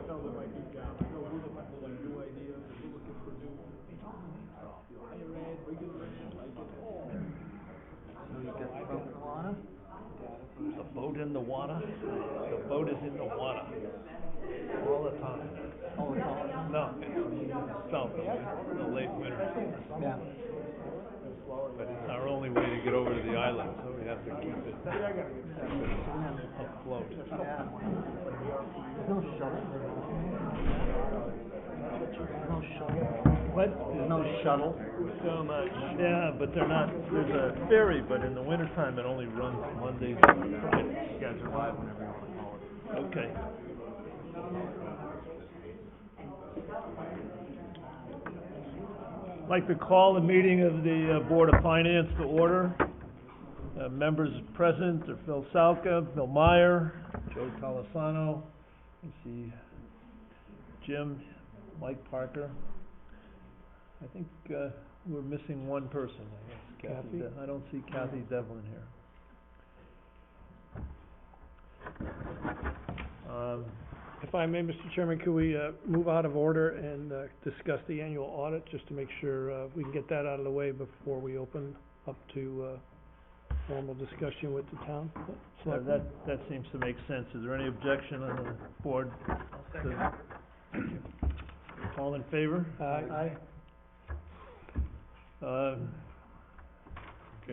tell them I think, I know we're looking for like new ideas, and we're looking for new, higher ed, regular ed, like it all. So you get the boat in the water? The boat in the water? The boat is in the water. All the time. Oh, it's all. No, it's south in the late winter. Yeah. But it's our only way to get over to the island, so we have to keep it afloat. Yeah. There's no shuttle. There's no shuttle. What? There's no shuttle. So much. Yeah, but they're not, there's a ferry, but in the wintertime it only runs Mondays and Fridays. You guys are live whenever you want to call it. Okay. I'd like to call the meeting of the Board of Finance to order. Members present are Phil Salka, Bill Meyer, Joe Tolasano. I see Jim, Mike Parker. I think we're missing one person, I guess. Kathy? I don't see Kathy Devlin here. If I may, Mr. Chairman, could we move out of order and discuss the annual audit, just to make sure we can get that out of the way before we open up to formal discussion with the town? That seems to make sense. Is there any objection on the board? All in favor? Aye.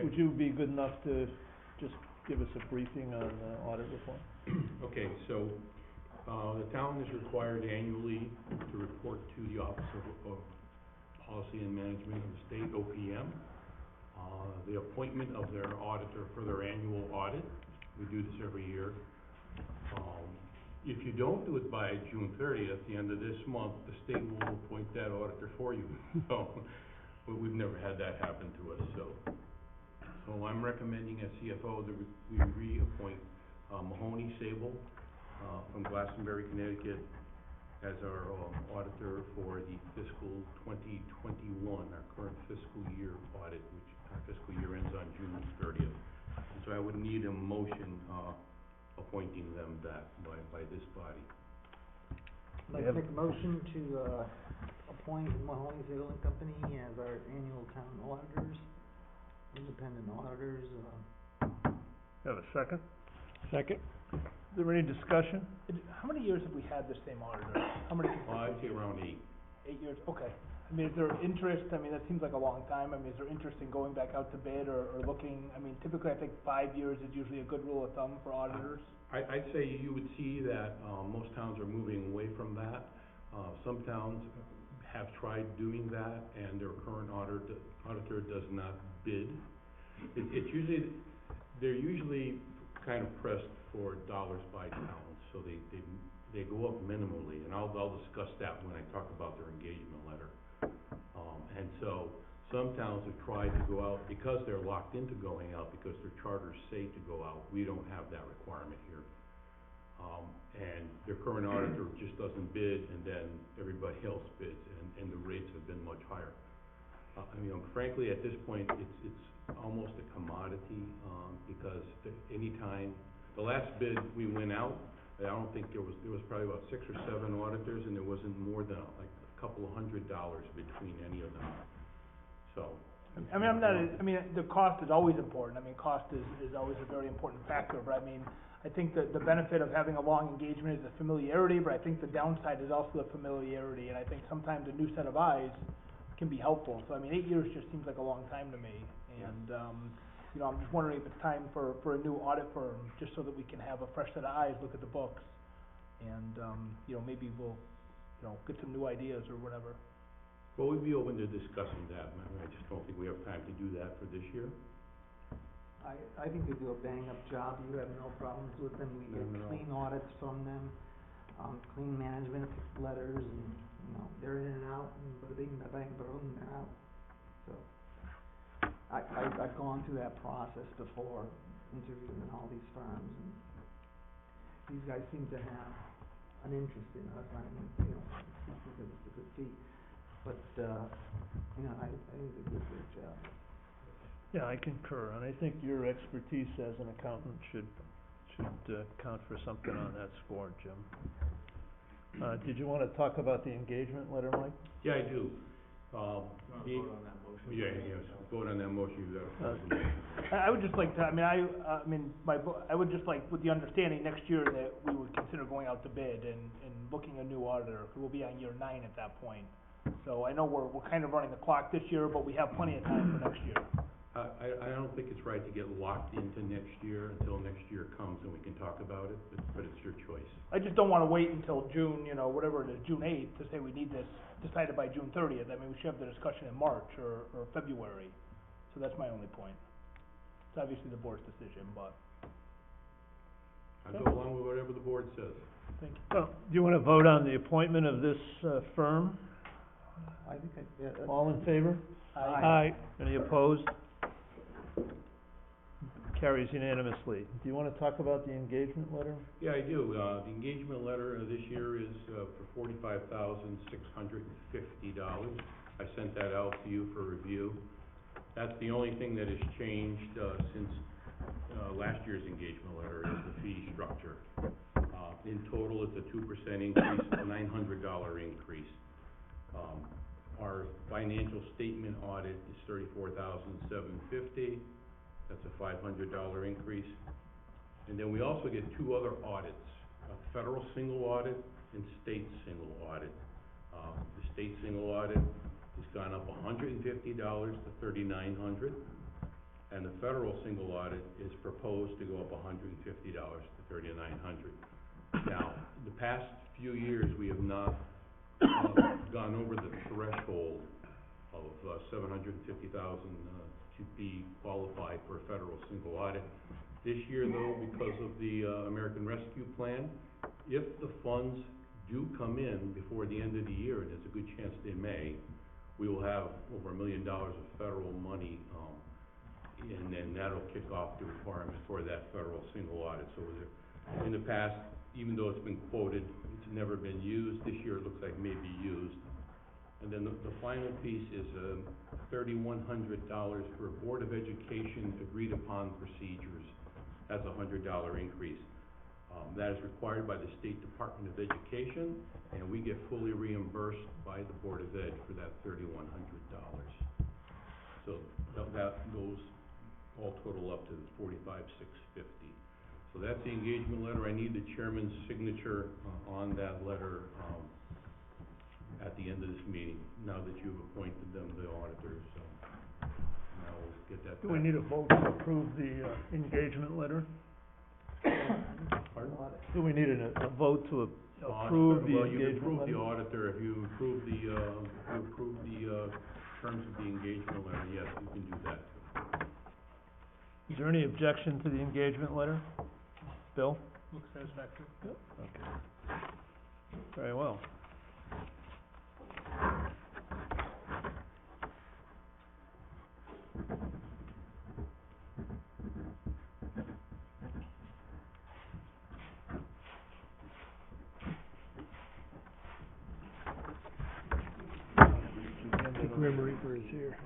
Would you be good enough to just give us a briefing on the audit report? Okay, so, the town is required annually to report to the Office of Policy and Management of the State, OPM, the appointment of their auditor for their annual audit. We do this every year. If you don't do it by June 30th, the end of this month, the state will appoint that auditor for you. So, but we've never had that happen to us, so I'm recommending as CFO that we reappoint Mahoney Sable from Glastonbury, Connecticut, as our auditor for the fiscal 2021, our current fiscal year audit, which our fiscal year ends on June 30th. And so I would need a motion appointing them that by this body. I'd like to make a motion to appoint Mahoney Sable and Company as our annual town auditors, independent auditors. Have a second? Second. Is there any discussion? How many years have we had the same auditor? How many? I'd say around 8. 8 years, okay. I mean, is there interest, I mean, that seems like a long time, I mean, is there interest in going back out to bid or looking, I mean, typically I think 5 years is usually a good rule of thumb for auditors. I'd say you would see that most towns are moving away from that. Some towns have tried doing that, and their current auditor does not bid. It's usually, they're usually kind of pressed for dollars by towns, so they go up minimally, and I'll discuss that when I talk about their engagement letter. And so some towns have tried to go out because they're locked into going out because their charters say to go out. We don't have that requirement here. And their current auditor just doesn't bid, and then everybody else bids, and the rates have been much higher. Frankly, at this point, it's almost a commodity, because anytime, the last bid we went out, I don't think there was probably about 6 or 7 auditors, and there wasn't more than like a couple of $100 between any of them. So. I mean, the cost is always important, I mean, cost is always a very important factor, but I mean, I think that the benefit of having a long engagement is the familiarity, but I think the downside is also the familiarity, and I think sometimes a new set of eyes can be helpful. So I mean, 8 years just seems like a long time to me, and I'm just wondering if it's time for a new audit firm, just so that we can have a fresh set of eyes look at the books, and maybe we'll get some new ideas or whatever. Well, we'd be open to discussing that. I just don't think we have time to do that for this year. I think they do a bang-up job. You have no problems with them. We get clean audits from them, clean management letters, and they're in and out, and bada-bing, bada-bang, boom, they're out. So I've gone through that process before, interviewing all these firms, and these guys seem to have an interest in us. I mean, because it's a good fee, but I think they do a great job. Yeah, I concur, and I think your expertise as an accountant should count for something on that score, Jim. Did you wanna talk about the engagement letter, Mike? Yeah, I do. Yeah, yes, vote on that motion, you gotta. I would just like to, I would just like, with the understanding next year that we would consider going out to bid and looking a new auditor, 'cause we'll be on year 9 at that point. So I know we're kind of running the clock this year, but we have plenty of time for next year. I don't think it's right to get locked into next year until next year comes and we can talk about it, but it's your choice. I just don't wanna wait until June, you know, whatever it is, June 8th, to say we need this decided by June 30th. I mean, we should have the discussion in March or February. So that's my only point. It's obviously the board's decision, but, I go along with whatever the board says. thank you. Well, do you wanna vote on the appointment of this, firm? I think All in favor? Aye. Any opposed? Carries unanimously. Do you wanna talk about the engagement letter? Yeah, I do. The engagement letter this year is for $45,650. I sent that out to you for review. That's the only thing that has changed since last year's engagement letter is the fee structure. In total, it's a 2% increase, a $900 increase. Our financial statement audit is $34,750. That's a $500 increase. And then we also get 2 other audits, a federal single audit and state single audit. The state single audit has gone up $150 to $3,900, and the federal single audit is proposed to go up $150 to $3,900. Now, the past few years, we have not gone over the threshold of $750,000 to be qualified for a federal single audit. This year, though, because of the American Rescue Plan, if the funds do come in before the end of the year, and there's a good chance they may, we will have over $1 million of federal money, and then that'll kick off the requirement for that federal single audit. So in the past, even though it's been quoted, it's never been used. This year it looks like it may be used. And then the final piece is $3,100 for Board of Education agreed upon procedures. That's a $100 increase. That is required by the State Department of Education, and we get fully reimbursed by the Board of Ed for that $3,100. So those all total up to the $45,650. So that's the engagement letter. I need the chairman's signature on that letter at the end of this meeting, now that you've appointed them the auditors. So now we'll get that Do we back. need a vote to approve the, engagement letter? Pardon? Do we need a vote to approve the Well, you engagement approve letter? the auditor, if you approve the terms of the engagement letter, yes, you can do that. Is there any objection to the engagement letter? Bill? Looks satisfactory. Okay. Very well. The Grim Reaper is here.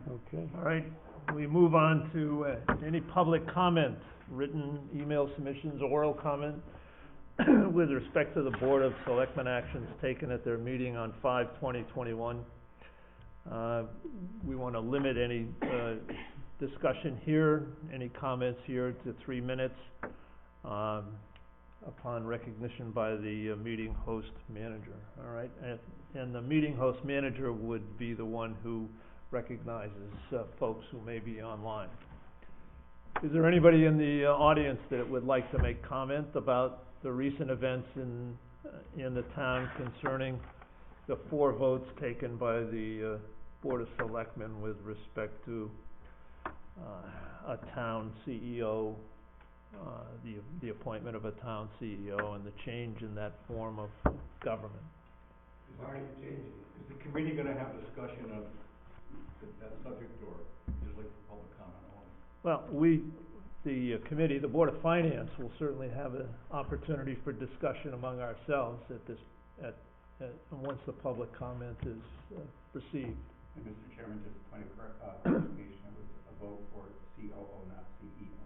Okay. All right, we move on to any public comment, written email submissions, oral comment with respect to the Board of Selectmen actions taken at their meeting on 5/20/21. We want to limit any discussion here, any comments here to 3 minutes upon recognition by the meeting host manager. All right, and the meeting host manager would be the one who recognizes folks who may be online. Is there anybody in the audience that would like to make comment about the recent events in the town concerning the 4 votes taken by the Board of Selectmen with respect to a town CEO, the appointment of a town CEO and the change in that form of government? Why are you changing? Is the committee gonna have discussion of that subject, or just like for public comment only? Well, the committee, the Board of Finance will certainly have an opportunity for discussion among ourselves once the public comment is received. And Mr. Chairman, just a point of clarification, it was a vote for COO, not CEO.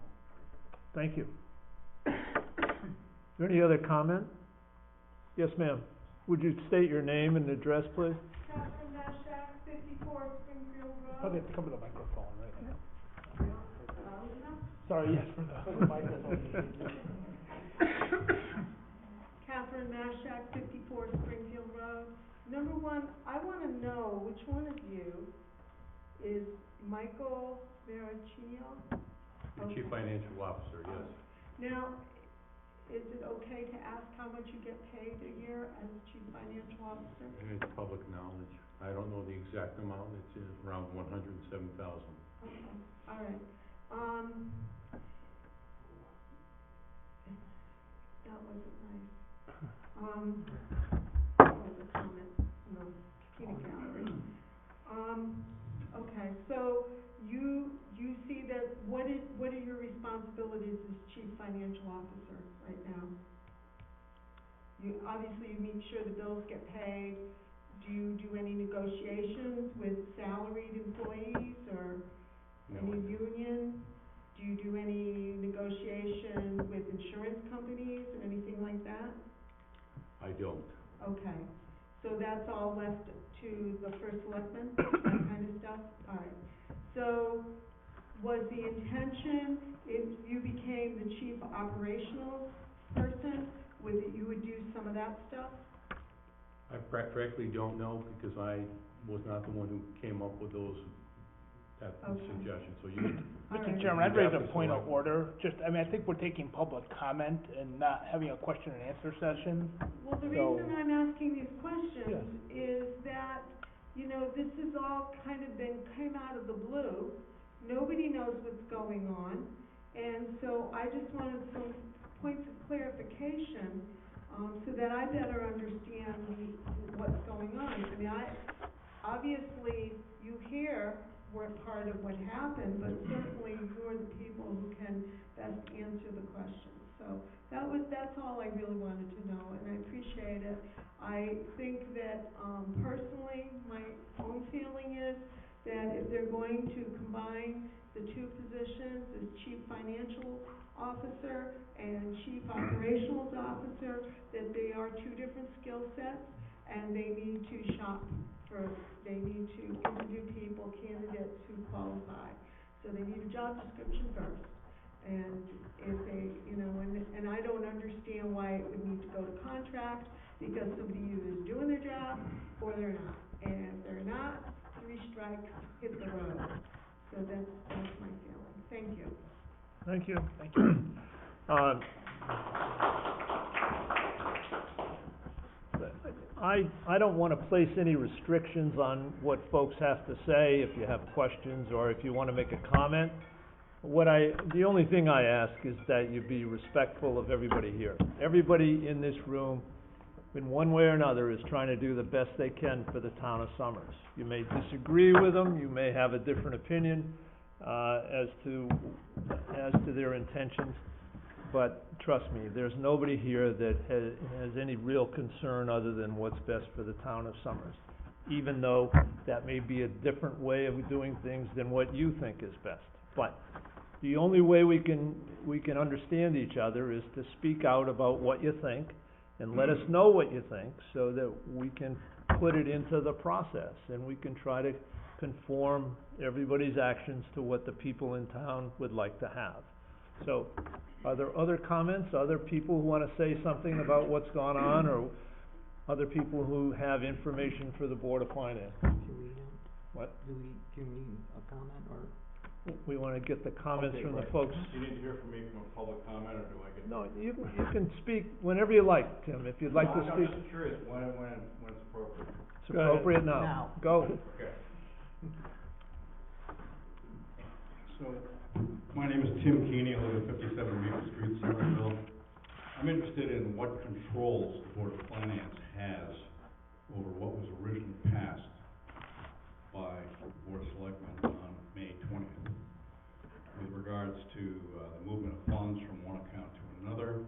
Thank you. there any other comment? Yes, ma'am. Would you state your name and address, please? Catherine Mashak, 54 Springfield Probably Road. have to come to the microphone, right? Loud enough? Sorry, yes, for the microphone. Catherine Mashak, 54 Springfield Road. Number one, I wanna know which one of you is Michael Veracino? The Chief Financial Officer, yes. Now, is it okay to ask how much you get paid a year as Chief Financial Officer? And it's public knowledge. I don't know the exact amount, it's around 107,000. Okay, all right. That wasn't nice. That was a comment, no, peanut gallery. Okay, so you see that, what are your responsibilities as Chief Financial Officer right now? Obviously you make sure the bills get paid. Do you do any negotiations with salaried employees or No. any union? Do you do any negotiation with insurance companies or anything like that? I don't. Okay, so that's all left to the first selectman, that kind of stuff? All right. So, was the intention, if you became the chief operational person, you would do some of that stuff? I frankly don't know, because I was not the one who came up with that Okay. suggestion, so you, All Mr. right. Chairman, I'd raise a Exactly. point of order, I think we're taking public comment and not having a question and answer session. Well, the So- reason I'm asking these questions is that, this has all kind of came out of the blue. Nobody knows what's going on, and so I just wanted some points of clarification, so that I better understand what's going on. I mean, obviously, you here were part of what happened, but certainly you're the people who can best answer the questions. So that's all I really wanted to know, and I appreciate it. I think that, personally, my own feeling is that if they're going to combine the two positions as Chief Financial Officer and Chief Operations Officer, that they are two different skill sets, and they need to they need to interview people, candidates who qualify. So they need a job description first. And if they, and I don't understand why it would need to go to contract, because somebody either is doing their job or they're not. And if they're not, 3 strikes, hit the road. So that's my feeling. Thank you. Thank you. Thank you. I don't wanna place any restrictions on what folks have to say, if you have questions, or if you wanna make a comment. The only thing I ask is that you be respectful of everybody here. Everybody in this room, in one way or another, is trying to do the best they can for the town of Summers. You may disagree with them, you may have a different opinion, as to their intentions, but trust me, there's nobody here that has any real concern other than what's best for the town of Summers, even though that may be a different way of doing things than what you think is best. But the only way we can understand each other is to speak out about what you think, and let us know what you think, so that we can put it into the process, and we can try to conform everybody's actions to what the people in town would like to have. So, are there other comments, other people who wanna say something about what's gone on, or other people who have information for the Board of Finance? Can we, What? can we, comment, or? We wanna get the comments Okay, from the right. folks. Do you need to hear from me from a public comment, or do I get? No, you can speak whenever you like, Tim, if you'd like to I'm speak. just curious, when it's appropriate. It's appropriate now. Now. Go. Okay. So, my name is Tim Keeney, I live at 57 Maple Street, Somerville. I'm interested in what controls the Board of Finance has over what was originally passed by the Board of Selectmen on May 20th, with regards to the movement of funds from one account to another,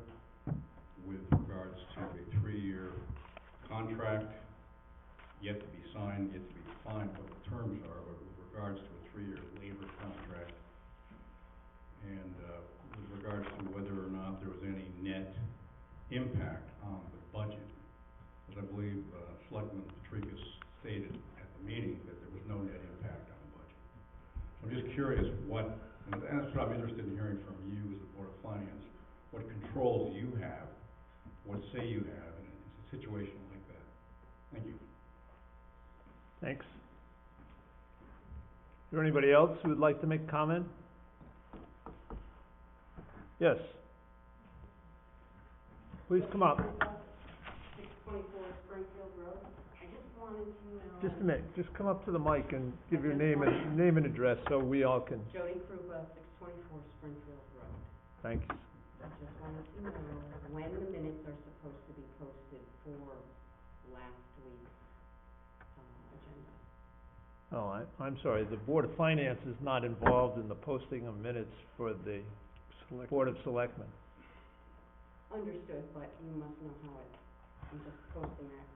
with regards to a 3-year contract, yet to be signed, yet to be defined what the terms are, but with regards to a 3-year labor contract, and with regards to whether or not there was any net impact on the budget. As I believe, Selectman Patricus stated at the meeting that there was no net impact on the budget. So I'm just curious and that's what I'm interested in hearing from you as the Board of Finance, what controls you have, what say you have in a situation like that. Thank you. Thanks. Is there anybody else who would like to make a comment? Yes. Please come up. 624 Springfield Road. I just wanted to know. Just a minute, just come up to the mic and give your name and address so we all can, Jody Krupa, 624 Springfield Road. thanks. I just wanted to know when the minutes are supposed to be posted for last week's, agenda. Oh, I'm sorry, the Board of Finance is not involved in the posting of minutes for the Board of Selectmen. Understood, but you must know how I'm just posting that,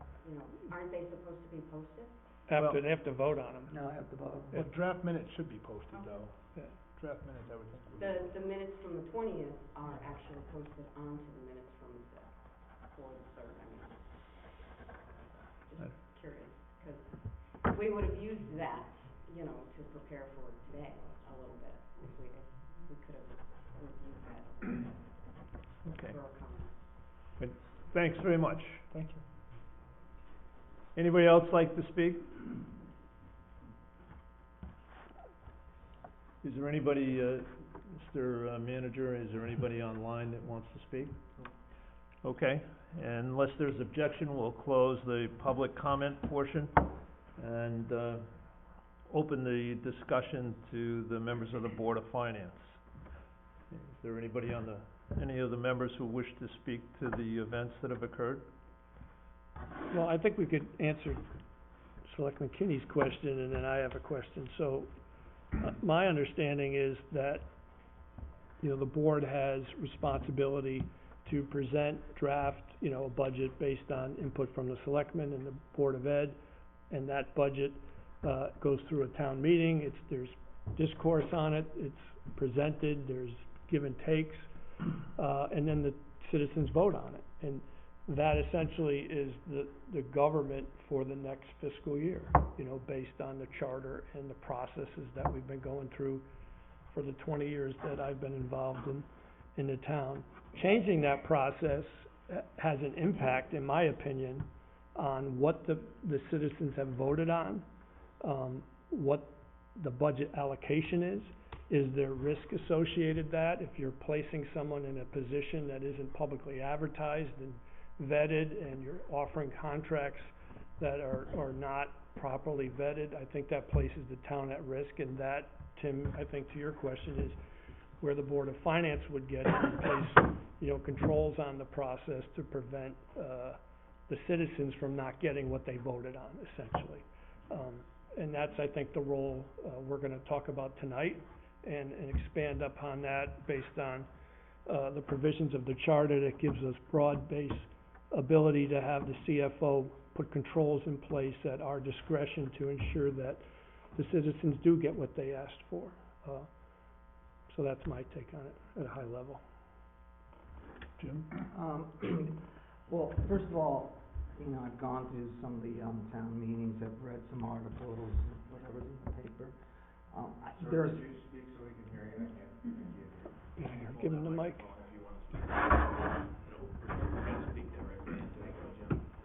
aren't they supposed to be posted? After, they have to vote on them. No, I have to vote. Well, draft minutes should be posted though. Yeah. Draft minutes, I would think. The minutes from the 20th are actually posted onto the minutes from the 5th, or the 3rd, I mean. Just curious, because we would have used that, to prepare for today a little bit, if we could have reviewed that a little bit. Okay, For our comments. thanks very much. Thank you. Anybody else like to speak? Is there anybody, Mr. Manager, is there anybody online that wants to speak? Okay, and unless there's objection, we'll close the public comment portion and open the discussion to the members of the Board of Finance. Is there anybody any of the members who wish to speak to the events that have occurred? Well, I think we could answer Selectman Kinney's question, and then I have a question. So, my understanding is that, the board has responsibility to present draft, a budget based on input from the selectmen and the Board of Ed, and that budget, goes through a town meeting. There's discourse on it, it's presented, there's give and takes, and then the citizens vote on it. And that essentially is the government for the next fiscal year, based on the charter and the processes that we've been going through for the 20 years that I've been involved in the town. Changing that process has an impact, in my opinion, on what the citizens have voted on, what the budget allocation is. Is there risk associated that if you're placing someone in a position that isn't publicly advertised and vetted, and you're offering contracts that are not properly vetted? I think that places the town at risk, and that, Tim, I think to your question, is where the Board of Finance would get in place, controls on the process to prevent the citizens from not getting what they voted on, essentially. And that's, I think, the role we're gonna talk about tonight, and expand upon that based on the provisions of the charter that gives us broad-based ability to have the CFO put controls in place at our discretion to ensure that the citizens do get what they asked for. So that's my take on it at a high level. Jim? Well, first of all, I've gone through some of the town meetings, I've read some articles, whatever's in the paper. There's. Could you speak so we can hear you? I can't. Give him the mic.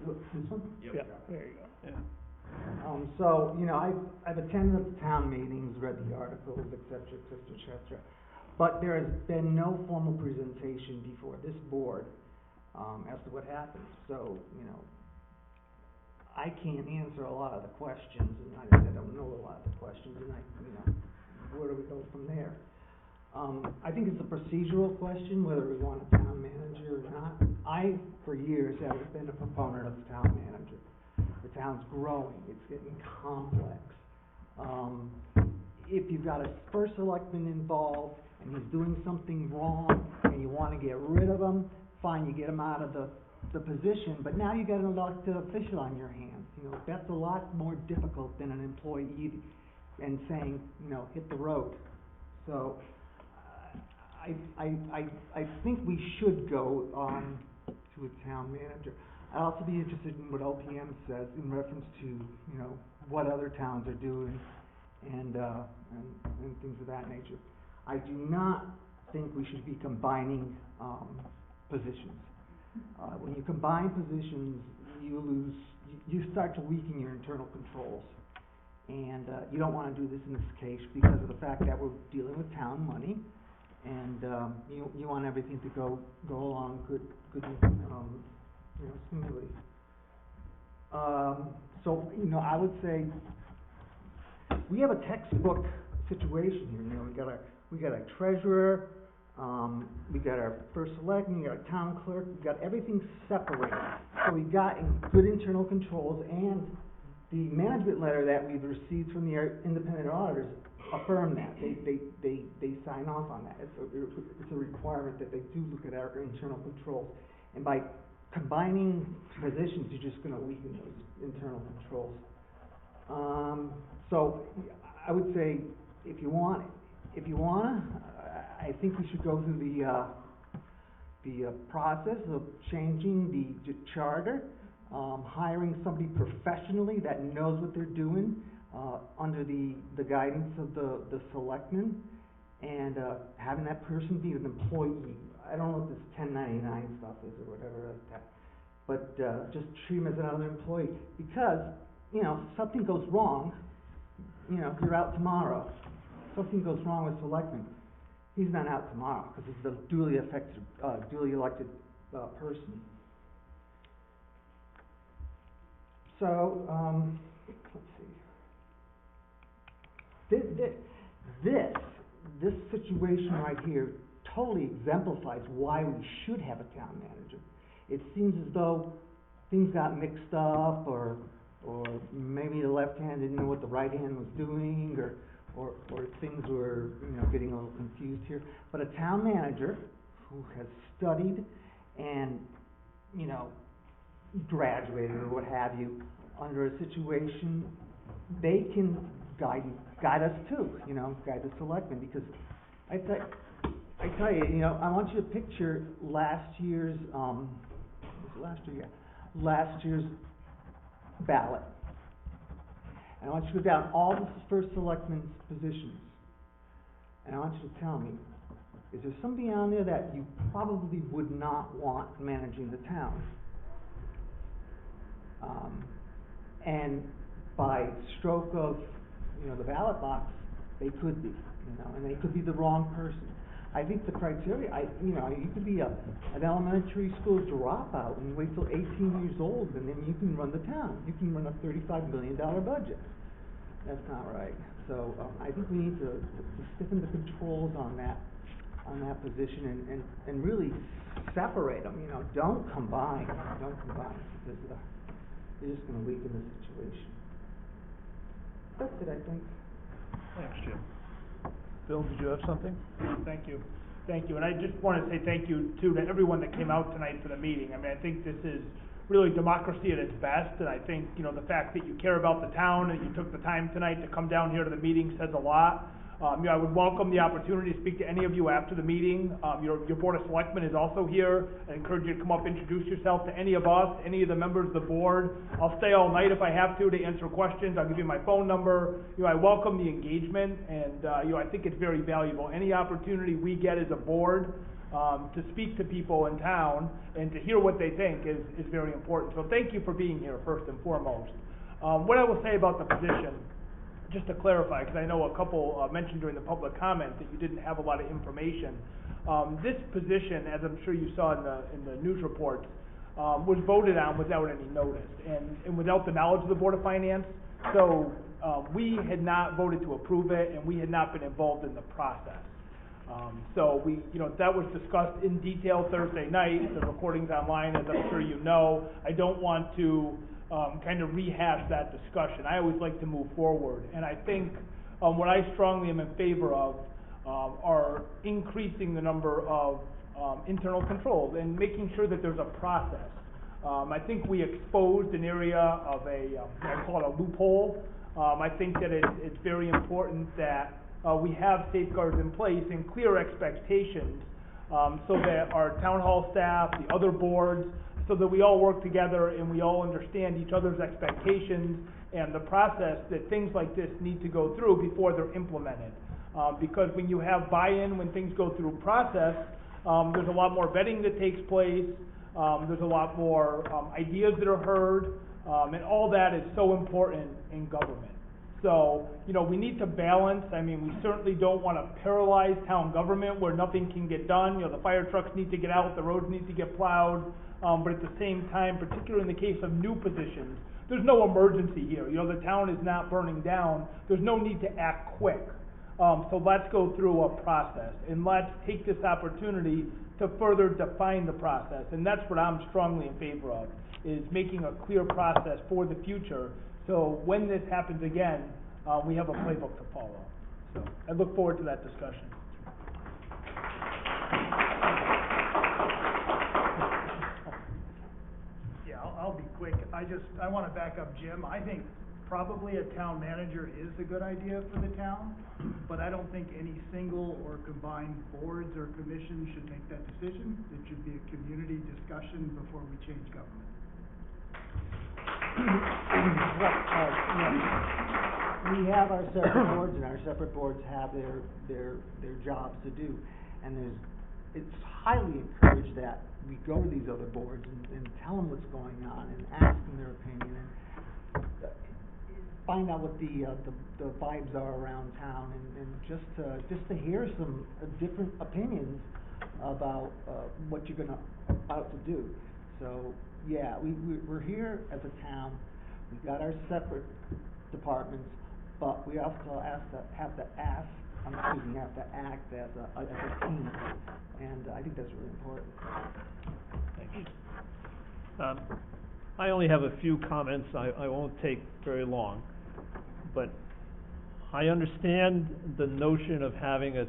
This one? Yeah, there you go. Yeah. So, I've attended the town meetings, read the articles, et cetera. But there has been no formal presentation before this board, as to what happened. So, I can't answer a lot of the questions, and I don't know a lot of the questions, and where do we go from there? I think it's a procedural question, whether we want a town manager or not. I, for years, have been a proponent of the town manager. The town's growing, it's getting complex. If you've got a first selectman involved, and he's doing something wrong, and you wanna get rid of him, fine, you get him out of the position, but now you got an elected official on your hands. That's a lot more difficult than an employee and saying, hit the road. So, I think we should go on to a town manager. I'd also be interested in what OPM says in reference to, you know, what other towns are doing and things of that nature. I do not think we should be combining, positions. When you combine positions, you start to weaken your internal controls. And, you don't wanna do this in this case because of the fact that we're dealing with town money. And, you want everything to go along good, you know, smoothly. So, you know, I would say, we have a textbook situation here, you know, we got our treasurer, we got our first selectman, we got our town clerk, we got everything separated. So we got good internal controls, and the management letter that we've received from the independent auditors affirm that. They sign off on that. It's a requirement that they do look at our internal controls. And by combining positions, you're just gonna weaken those internal controls. So I would say, if you wanna, I think we should go through the process of changing the charter, hiring somebody professionally that knows what they're doing, under the guidance of the selectmen, and, having that person be an employee. I don't know what this 1099 stuff is or whatever like that, but, just treat him as another employee, because, you know, something goes wrong, you know, you're out tomorrow. Something goes wrong with selectmen, he's not out tomorrow, because it's a duly elected person. So, let's see. This situation right here totally exemplifies why we should have a town manager. It seems as though things got mixed up, or maybe the left hand didn't know what the right hand was doing, or things were, you know, getting a little confused here. But a town manager who has studied and, you know, graduated or what have you, under a situation, they can guide us too, you know, guide the selectmen, because I tell you, you know, I want you to picture last year's ballot. And I want you to go down all the first selectmen's positions, and I want you to tell me, is there somebody on there that you probably would not want managing the town? And by stroke of, you know, the ballot box, they could be, you know, and they could be the wrong person. I think the criteria, you know, you could be an elementary school dropout and wait till 18 years old, and then you can run the town. You can run a $35 million budget. That's not right. So, I think we need to stiffen the controls on that position, and really separate them, you know, don't combine, because, you're just gonna weaken the situation. That's it, I think. Thanks, Jim. Bill, did you have something? Thank you. And I just wanna say thank you too to everyone that came out tonight for the meeting. I mean, I think this is really democracy at its best, and I think, you know, the fact that you care about the town, and you took the time tonight to come down here to the meeting says a lot. You know, I would welcome the opportunity to speak to any of you after the meeting. Your Board of Selectmen is also here. I encourage you to come up, introduce yourself to any of us, any of the members of the board. I'll stay all night if I have to answer questions. I'll give you my phone number. You know, I welcome the engagement, and, you know, I think it's very valuable. Any opportunity we get as a board, to speak to people in town and to hear what they think is very important. So thank you for being here, first and foremost. What I will say about the position, just to clarify, because I know a couple mentioned during the public comment that you didn't have a lot of information. This position, as I'm sure you saw in the news reports, was voted on without any notice and without the knowledge of the Board of Finance. So we had not voted to approve it, and we had not been involved in the process. So we, you know, that was discussed in detail Thursday night. The recording's online, as I'm sure you know. I don't want to kind of rehash that discussion. I always like to move forward, and I think what I strongly am in favor of are increasing the number of internal controls and making sure that there's a process. I think we exposed an area of I call it a loophole. I think that it's very important that we have safeguards in place and clear expectations so that our town hall staff, the other boards, so that we all work together and we all understand each other's expectations and the process that things like this need to go through before they're implemented. Because when you have buy-in, when things go through process, there's a lot more vetting that takes place, there's a lot more ideas that are heard, and all that is so important in government. So, you know, we need to balance. I mean, we certainly don't want to paralyze town government where nothing can get done. You know, the fire trucks need to get out, the roads need to get plowed, but at the same time, particularly in the case of new positions, there's no emergency here. You know, the town is not burning down. There's no need to act quick. So let's go through a process, and let's take this opportunity to further define the process. And that's what I'm strongly in favor of, is making a clear process for the future. So when this happens again, we have a playbook to follow. So I look forward to that discussion. Yeah, I'll be quick. I wanna back up Jim. I think probably a town manager is a good idea for the town, but I don't think any single or combined boards or commissions should make that decision. It should be a community discussion before we change government. We have our separate boards, and our separate boards have their jobs to do. And it's highly encouraged that we go to these other boards and tell them what's going on and ask them their opinion and find out what the vibes are around town and just to hear some different opinions about what you're about to do. So yeah, we're here as a town. We got our separate departments, but we also have to act as a team, and I think that's really important. Thank you. I only have a few comments. I won't take very long, but I understand the notion of having a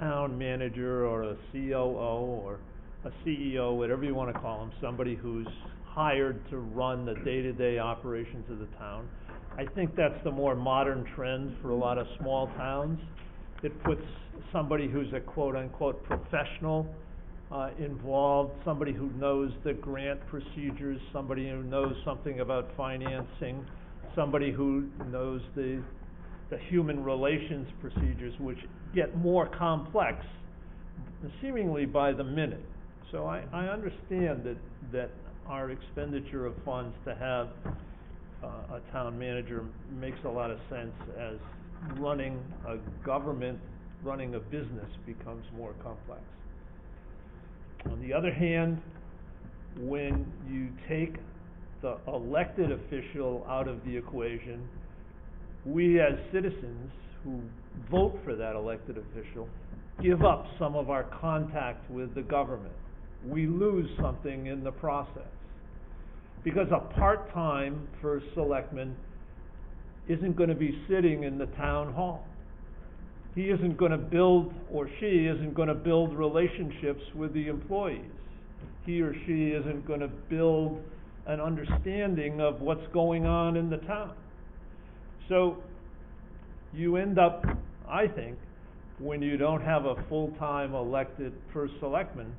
town manager or a COO or a CEO, whatever you want to call him, somebody who's hired to run the day-to-day operations of the town. I think that's the more modern trend for a lot of small towns. It puts somebody who's a quote-unquote professional involved, somebody who knows the grant procedures, somebody who knows something about financing, somebody who knows the human relations procedures, which get more complex seemingly by the minute. So I understand that our expenditure of funds to have a town manager makes a lot of sense as running a government, running a business becomes more complex. On the other hand, when you take the elected official out of the equation, we as citizens who vote for that elected official give up some of our contact with the government. We lose something in the process. Because a part-time first selectman isn't going to be sitting in the town hall. He isn't going to build, or she isn't going to build relationships with the employees. He or she isn't going to build an understanding of what's going on in the town. So you end up, I think, when you don't have a full-time elected first selectman,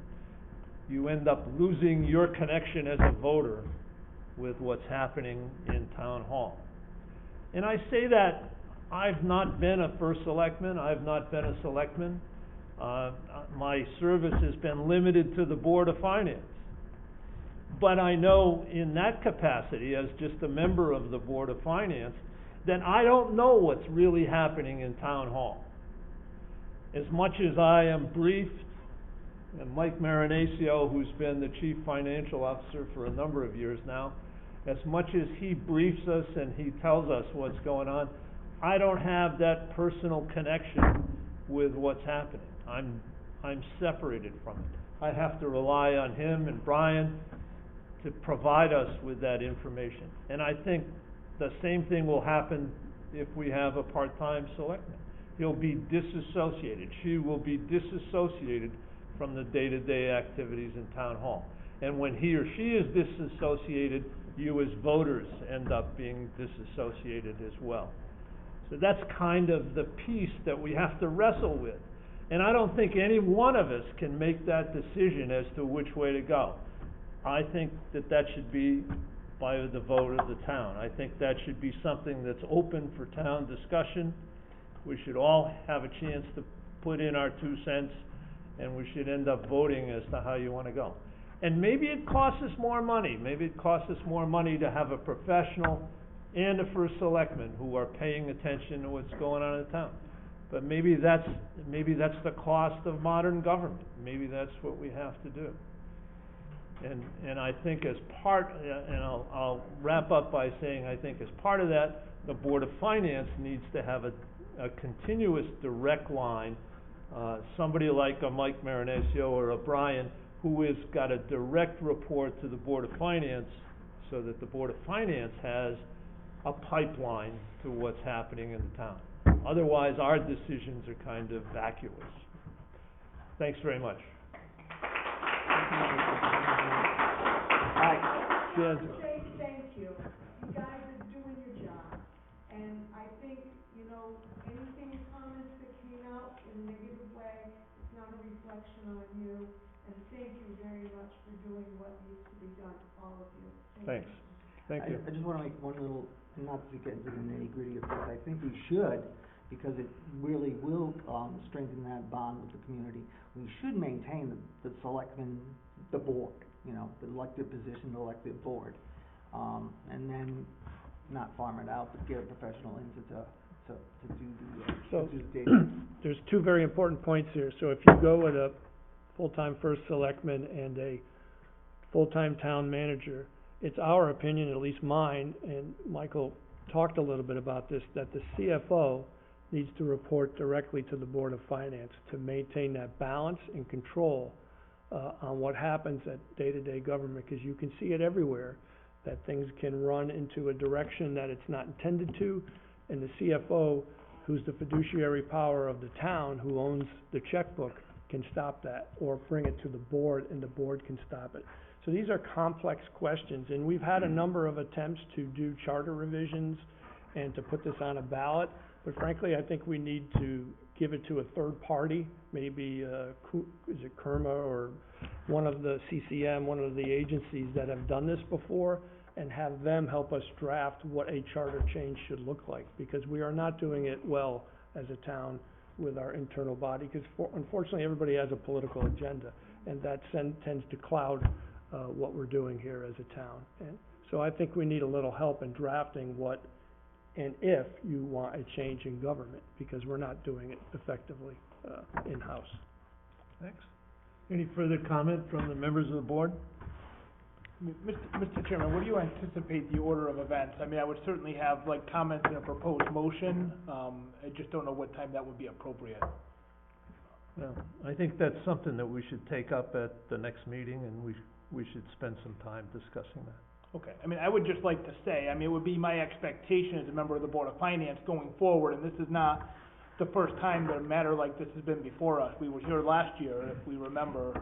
you end up losing your connection as a voter with what's happening in town hall. And I say that I've not been a first selectman, I've not been a selectman. My service has been limited to the Board of Finance. But I know in that capacity, as just a member of the Board of Finance, that I don't know what's really happening in town hall. As much as I am briefed, and Mike Marinaccio, who's been the Chief Financial Officer for a number of years now, as much as he briefs us and he tells us what's going on, I don't have that personal connection with what's happening. I'm separated from it. I have to rely on him and Brian to provide us with that information. And I think the same thing will happen if we have a part-time selectman. He'll be disassociated. She will be disassociated from the day-to-day activities in town hall. And when he or she is disassociated, you as voters end up being disassociated as well. So that's kind of the piece that we have to wrestle with. And I don't think any one of us can make that decision as to which way to go. I think that should be by the vote of the town. I think that should be something that's open for town discussion. We should all have a chance to put in our 2 cents, and we should end up voting as to how you wanna go. And maybe it costs us more money, maybe it costs us more money to have a professional and a first selectman who are paying attention to what's going on in town. But maybe that's the cost of modern government, maybe that's what we have to do. And I think as part, and I'll wrap up by saying, I think as part of that, the Board of Finance needs to have a continuous direct line, somebody like a Mike Marinaccio or a Brian, who has got a direct report to the Board of Finance, so that the Board of Finance has a pipeline to what's happening in the town. Otherwise, our decisions are kind of vacuous. Thanks very much. I want to say thank you. You guys are doing your job. And I think, you know, anything, comments that came out in a negative way, it's not a reflection on you. And thank you very much for doing what needs to be done, all of you. Thanks. Thank you. I just wanna make one little, not to get into the nitty-gritty of this, I think we should, because it really will, strengthen that bond with the community. We should maintain the selectmen, the board, you know, the elected position, the elected board. And then not farm it out, but get a professional in to do the data. There's 2 very important points here. So if you go with a full-time first selectman and a full-time town manager, it's our opinion, at least mine, and Michael talked a little bit about this, that the CFO needs to report directly to the Board of Finance to maintain that balance and control on what happens at day-to-day government, because you can see it everywhere, that things can run into a direction that it's not intended to, and the CFO, who's the fiduciary power of the town, who owns the checkbook, can stop that, or bring it to the board, and the board can stop it. So these are complex questions, and we've had a number of attempts to do charter revisions and to put this on a ballot, but frankly, I think we need to give it to a third party, maybe, is it KERMA or one of the CCM, one of the agencies that have done this before, and have them help us draft what a charter change should look like, because we are not doing it well as a town with our internal body, because unfortunately, everybody has a political agenda, and that tends to cloud what we're doing here as a town. And so I think we need a little help in drafting what and if you want a change in government, because we're not doing it effectively in-house. Thanks. Any further comment from the members of the board? Mr. Chairman, what do you anticipate the order of events? I mean, I would certainly have like comments in a proposed motion, I just don't know what time that would be appropriate. Well, I think that's something that we should take up at the next meeting, and we should spend some time discussing that. Okay, I mean, I would just like to say, I mean, it would be my expectation as a member of the Board of Finance going forward, and this is not the first time that a matter like this has been before us. We were here last year, if we remember.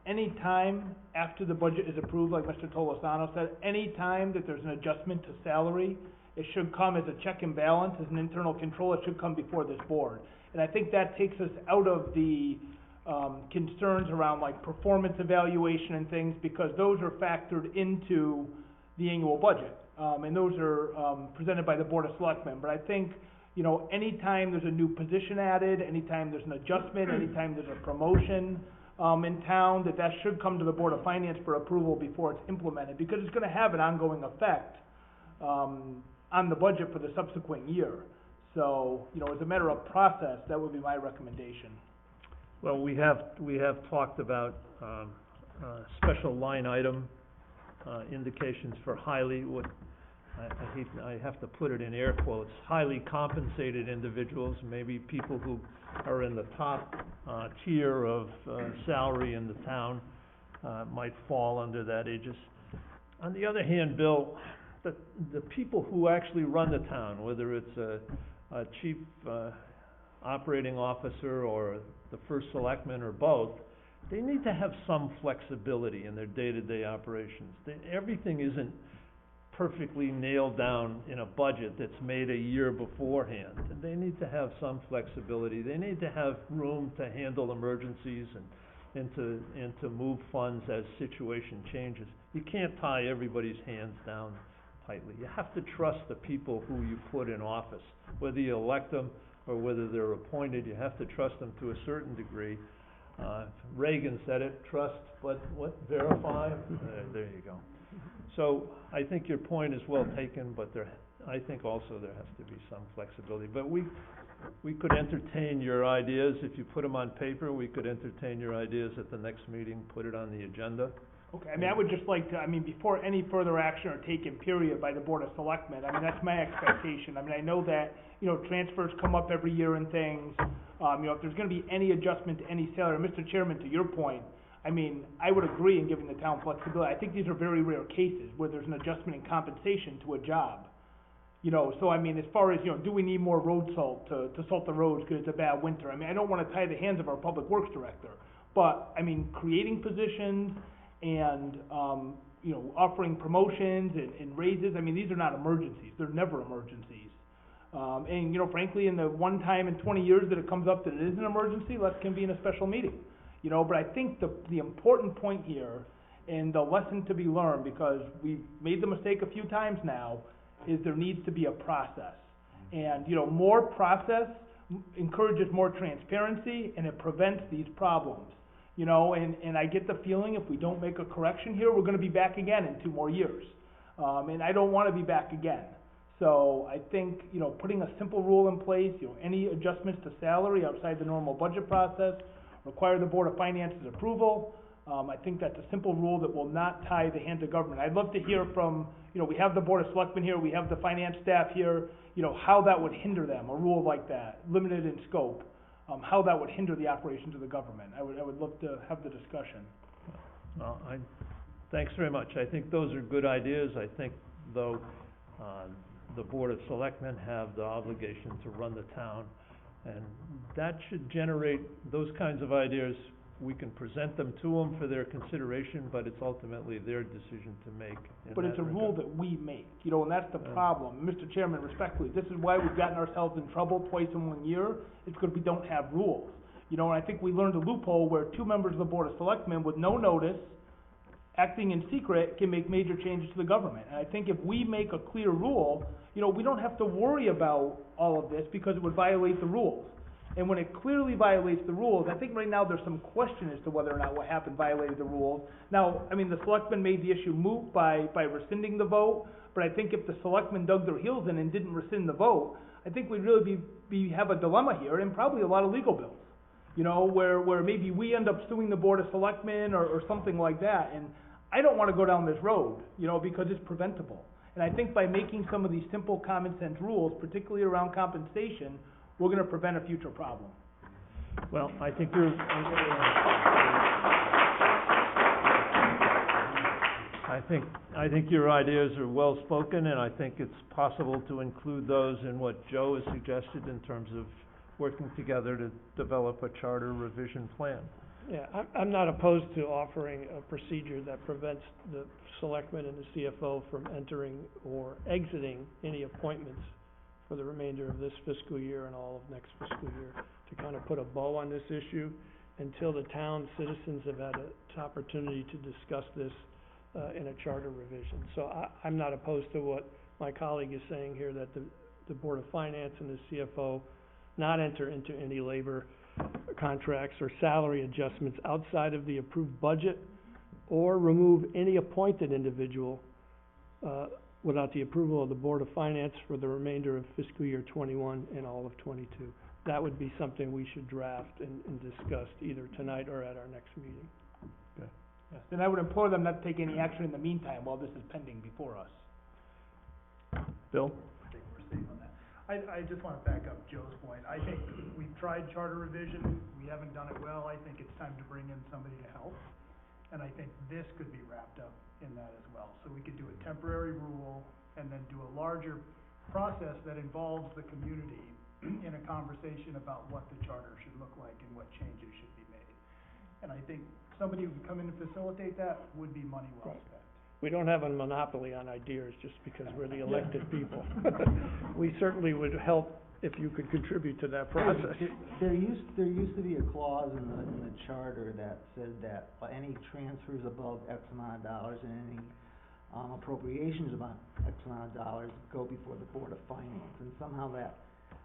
Any time after the budget is approved, like Mr. Tolosano said, any time that there's an adjustment to salary, it should come as a check and balance, as an internal control, it should come before this board. And I think that takes us out of the concerns around like performance evaluation and things, because those are factored into the annual budget. And those are presented by the Board of Selectmen. But I think, you know, anytime there's a new position added, anytime there's an adjustment, anytime there's a promotion in town, that should come to the Board of Finance for approval before it's implemented, because it's gonna have an ongoing effect on the budget for the subsequent year. So, you know, as a matter of process, that would be my recommendation. Well, we have talked about, special line item, indications for highly, I have to put it in air quotes, highly compensated individuals, maybe people who are in the top, tier of, salary in the town, might fall under that aegis. On the other hand, Bill, the people who actually run the town, whether it's a chief, operating officer or the first selectman or both, they need to have some flexibility in their day-to-day operations. Everything isn't perfectly nailed down in a budget that's made a year beforehand. And they need to have some flexibility. They need to have room to handle emergencies and to move funds as situation changes. You can't tie everybody's hands down tightly. You have to trust the people who you put in office, whether you elect them or whether they're appointed. You have to trust them to a certain degree. Reagan said it, trust, but what, verify? There you go. So I think your point is well taken, but I think also there has to be some flexibility. But we could entertain your ideas. If you put them on paper, we could entertain your ideas at the next meeting, put it on the agenda. Okay, I mean, I would just like to, I mean, before any further action are taken, period, by the Board of Selectmen, I mean, that's my expectation. I mean, I know that, you know, transfers come up every year and things. You know, if there's gonna be any adjustment to any salary, Mr. Chairman, to your point, I mean, I would agree in giving the town flexibility. I think these are very rare cases where there's an adjustment in compensation to a job. You know, so I mean, as far as, you know, do we need more road salt to salt the roads because it's a bad winter? I mean, I don't wanna tie the hands of our public works director. But, I mean, creating positions and, you know, offering promotions and raises, I mean, these are not emergencies. They're never emergencies. And, you know, frankly, in the one time in 20 years that it comes up that it is an emergency, let's convene a special meeting. You know, but I think the important point here, and the lesson to be learned, because we've made the mistake a few times now, is there needs to be a process. And, you know, more process encourages more transparency, and it prevents these problems. You know, and I get the feeling if we don't make a correction here, we're gonna be back again in 2 more years. And I don't wanna be back again. So I think, you know, putting a simple rule in place, you know, any adjustments to salary outside the normal budget process require the Board of Finance's approval. I think that's a simple rule that will not tie the hands of government. I'd love to hear from, you know, we have the Board of Selectmen here, we have the finance staff here, you know, how that would hinder them, a rule like that, limited in scope, how that would hinder the operations of the government. I would love to have the discussion. Well, thanks very much. I think those are good ideas. I think, though, the Board of Selectmen have the obligation to run the town, and that should generate those kinds of ideas. We can present them to them for their consideration, but it's ultimately their decision to make. But it's a rule that we make, you know, and that's the problem. Mr. Chairman, respectfully, this is why we've gotten ourselves in trouble twice in 1 year. It's because we don't have rules. You know, and I think we learned a loophole where 2 members of the Board of Selectmen with no notice, acting in secret, can make major changes to the government. And I think if we make a clear rule, you know, we don't have to worry about all of this because it would violate the rules. And when it clearly violates the rules, I think right now there's some question as to whether or not what happened violated the rules. Now, I mean, the selectmen made the issue moot by rescinding the vote, but I think if the selectmen dug their heels in and didn't rescind the vote, I think we'd really have a dilemma here and probably a lot of legal bills. You know, where maybe we end up suing the Board of Selectmen or something like that. And I don't wanna go down this road, you know, because it's preventable. And I think by making some of these simple common sense rules, particularly around compensation, we're gonna prevent a future problem. Well, I think your ideas are well spoken, and I think it's possible to include those in what Joe has suggested in terms of working together to develop a charter revision plan. Yeah, I'm not opposed to offering a procedure that prevents the selectmen and the CFO from entering or exiting any appointments for the remainder of this fiscal year and all of next fiscal year, to kind of put a bow on this issue until the town citizens have had an opportunity to discuss this in a charter revision. So I'm not opposed to what my colleague is saying here, that the Board of Finance and the CFO not enter into any labor contracts or salary adjustments outside of the approved budget, or remove any appointed individual without the approval of the Board of Finance for the remainder of fiscal year 21 and all of 22. That would be something we should draft and discuss either tonight or at our next meeting. Yes, and I would implore them not to take any action in the meantime while this is pending before us. Bill? I think we're safe on that. I just wanna back up Joe's point. I think we've tried charter revision, we haven't done it well. I think it's time to bring in somebody to help. And I think this could be wrapped up in that as well. So we could do a temporary rule and then do a larger process that involves the community in a conversation about what the charter should look like and what changes should be made. And I think somebody who could come in and facilitate that would be money well spent. We don't have a monopoly on ideas just because we're the elected people. We certainly would help if you could contribute to that process. There used to be a clause in the charter that said that any transfers above X amount of dollars and any appropriations about X amount of dollars go before the Board of Finance, and somehow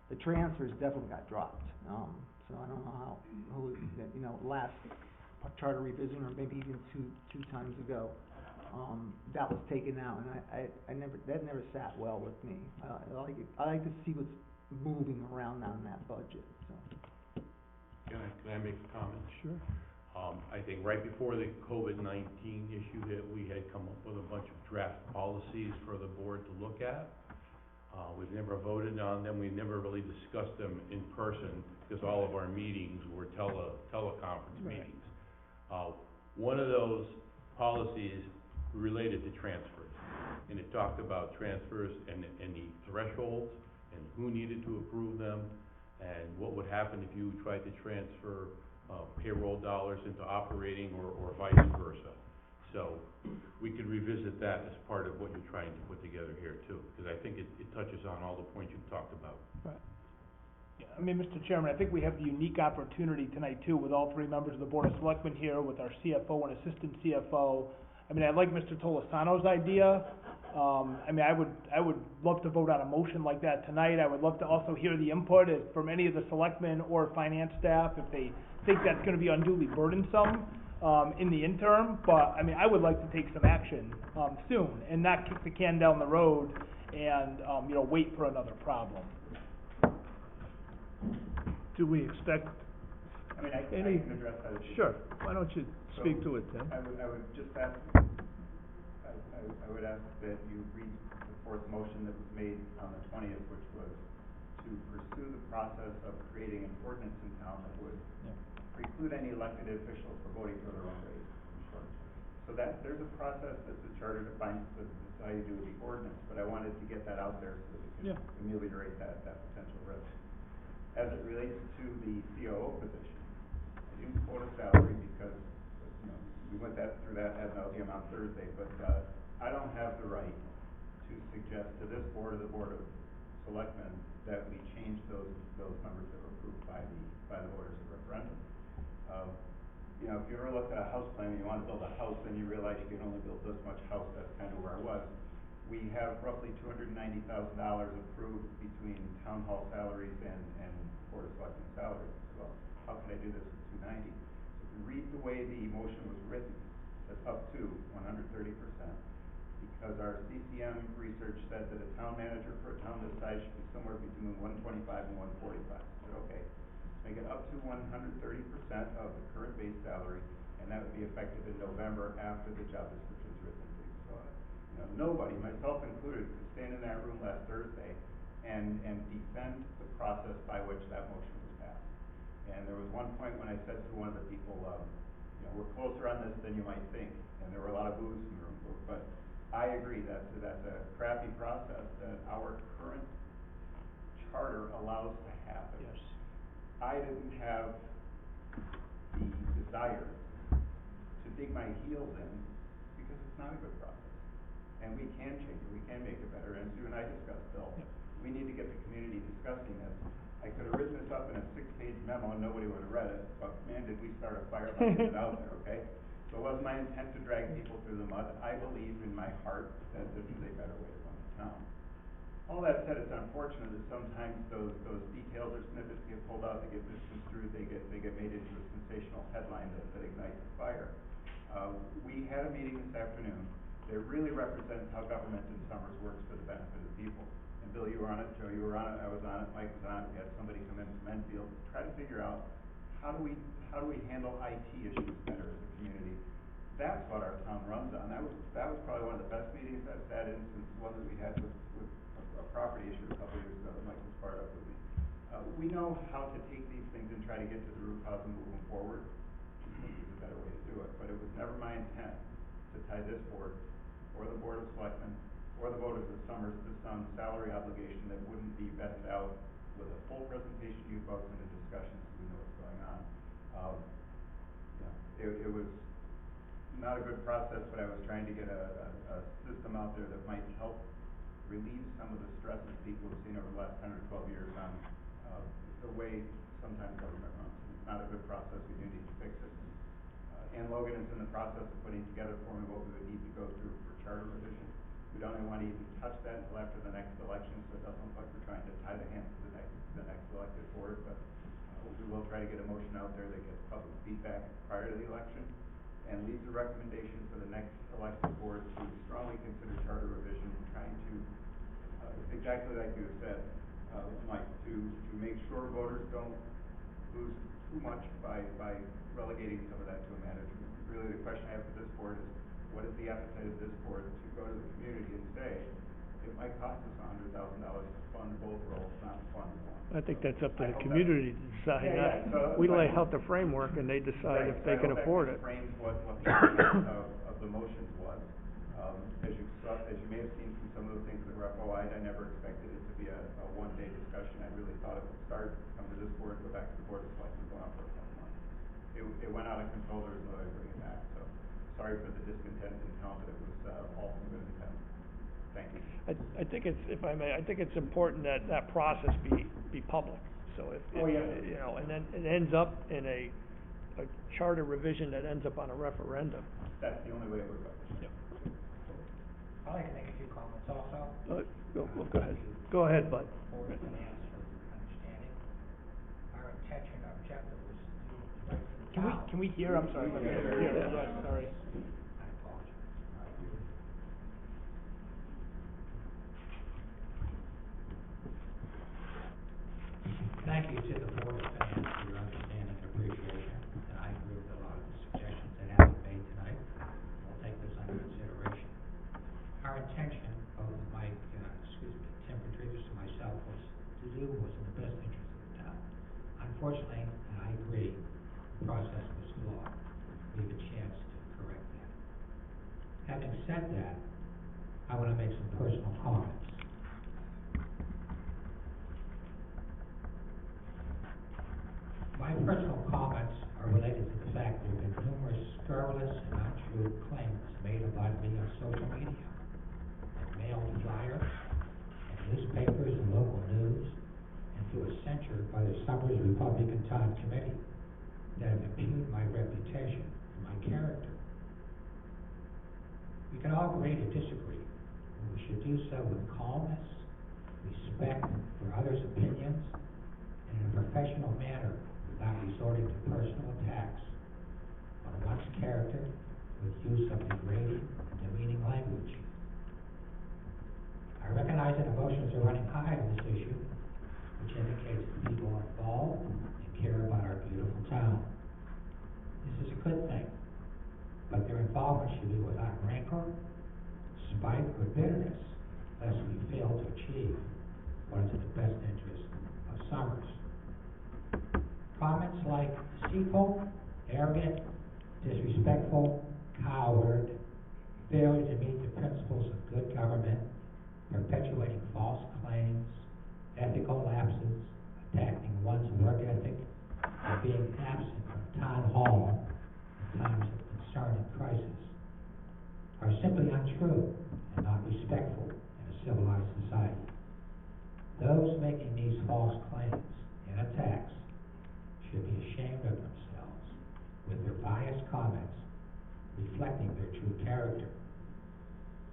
the transfers definitely got dropped. So I don't know last charter revision, or maybe even two times ago, that was taken out, and that never sat well with me. I like to see what's moving around on that budget, so. Can I make a comment? Sure. I think right before the COVID-19 issue hit, we had come up with a bunch of draft policies for the board to look at. We've never voted on them, we never really discussed them in person, because all of our meetings were teleconference Right. meetings. One of those policies related to transfers, and it talked about transfers and the thresholds, and who needed to approve them, and what would happen if you tried to transfer payroll dollars into operating or vice versa. So we could revisit that as part of what you're trying to put together here too, because I think it touches on all the points you've talked about. Yeah, I mean, Mr. Chairman, I think we have the unique opportunity tonight too, with all three members of the Board of Selectmen here, with our CFO and Assistant CFO. I mean, I like Mr. Tolosano's idea. I mean, I would love to vote on a motion like that tonight. I would love to also hear the input from any of the selectmen or finance staff if they think that's gonna be unduly burdensome, in the interim. But, I mean, I would like to take some action, soon, and not kick the can down the road and, wait for another problem. Do we expect I mean, I any? can address that. if you- Sure, why don't you speak to it, Tim? I would just ask, I would ask that you read the fourth motion that was made on the 20th, which was to pursue the process of creating an ordinance in town that would preclude any elected officials from voting for their own raise, in short. So there's a process that the charter defines, that's how you do the ordinance, but I wanted to get that out there so that we can ameliorate that potential risk. As it relates to the COO position, I didn't quote a salary because, we went through that ad nauseum on Thursday, but, I don't have the right to suggest to this board or the Board of Selectmen that we change those numbers that were approved by the voters of referendum. If you ever looked at a house plan and you want to build a house and you realize you can only build this much house, that's kind of where I was. We have roughly $290,000 approved between town hall salaries and Board of Selectmen salaries. Well, how can I do this with 290? So if you read the way the motion was written, that's up to 130%. Because our CCM research said that a town manager for a town this size should be somewhere between 125 and 145. I said, okay, make it up to 130% of the current base salary, and that would be effective in November after the job description is written. So, nobody, myself included, could stand in that room last Thursday and defend the process by which that motion was passed. And there was one point when I said to one of the people, we're closer on this than you might think, and there were a lot of boos in the room, but I agree that's a crappy process that our current charter allows to happen. Yes. I didn't have the desire to dig my heels in because it's not a good process. And we can change it, we can make it better, and as you and I discussed, Bill, we need to get the community discussing this. I could have written this up in a 6-page memo and nobody would have read it, but man, did we start a fire by getting it out there, okay? So it wasn't my intent to drag people through the mud. I believe in my heart that this is a better way to run the town. All that said, it's unfortunate that sometimes those details or snippets get pulled out, they get misconstrued, they get made into a sensational headline that ignites the fire. We had a meeting this afternoon that really represents how government in Summers works for the benefit of the people. And Bill, you were on it, Joe, you were on it, I was on it, Mike was on it, we had somebody come in from Enfield to try to figure out how do we handle IT issues better as a community. That's what our town runs on. That was probably one of the best meetings I've sat in since one that we had with a property issue a couple years ago that Mike was part of with me. We know how to take these things and try to get to the root cause and move them forward. I think there's a better way to do it, but it was never my intent to tie this board or the Board of Selectmen or the voters of Summers to some salary obligation that wouldn't be vetted out with a full presentation to you folks and a discussion so we know what's going on. It was not a good process, but I was trying to get a system out there that might help relieve some of the stresses people have seen over the last 10 or 12 years on, the way sometimes government runs. It's not a good process, we do need to fix it. Ann Logan is in the process of putting together for me what we would need to go through for charter revision. We don't even want to even touch that until after the next election, so it doesn't look like we're trying to tie the hands to the next elected board, but we will try to get a motion out there that gets public feedback prior to the election and leaves a recommendation for the next elected board to strongly consider charter revision and trying to, exactly like you have said, Mike, to make sure voters don't lose too much by relegating some of that to a manager. Really, the question I have for this board is, what is the appetite of this board to go to the community and say, it might cost us $100,000 to fund both roles, not fund one? I think that's up to I the hope community to decide. Yeah, so We lay I- out the framework and they decide if they can afford it. Frames what the intent of the motions was. As you may have seen from some of the things that were FOI'd, I never expected it to be a one-day discussion. I really thought it would start, come to this board, go back to the board of selectmen, go on for a couple months. It went out of control, there was no way to bring it back, so sorry for the discontent in town, but it was all from good intent. Thank you. I think it's, if I may, I think it's important that that process be public. So if, Oh, yeah. you know, and then it ends up in a charter revision that ends up on a referendum. That's the only way it would go. I'd like to make a few comments also. Go ahead. Go ahead, Bud. Board of Finance for understanding. Our intention, our objective was to do what's right for the town. Can we hear, I'm sorry, but Yeah. yeah, sorry. I apologize. Thank you to the Board of Finance for your understanding and appreciation, and I agree with a lot of the suggestions that have been made tonight. We'll take this under consideration. Our intention, both Tim Petrivas and myself, was in the best interest of the town. Unfortunately, and I agree, the process was flawed. We have a chance to correct that. Having said that, I want to make some personal comments. My personal comments are related to the fact there have been numerous scurrilous and untrue claims made about me on social media, and mail flyers, and newspapers and local news, and through a censure by the Summers Republican Town Committee that have impugned my reputation and my character. We can all agree to disagree, but we should do so with calmness, respect for others' opinions, and in a professional manner, without resorting to personal attacks on one's character with use of degrading and demeaning language. I recognize that emotions are running high on this issue, which indicates that people are involved and care about our beautiful town. This is a good thing, but their involvement should be without rancor, spite, or bitterness, lest we fail to achieve what is in the best interest of Summers. Comments like deceitful, arrogant, disrespectful, coward, failure to meet the principles of good government, perpetuating false claims, ethical lapses, attacking one's work ethic, and being absent from town hall in times of concern and crisis are simply untrue and not respectful in a civilized society. Those making these false claims and attacks should be ashamed of themselves with their biased comments reflecting their true character.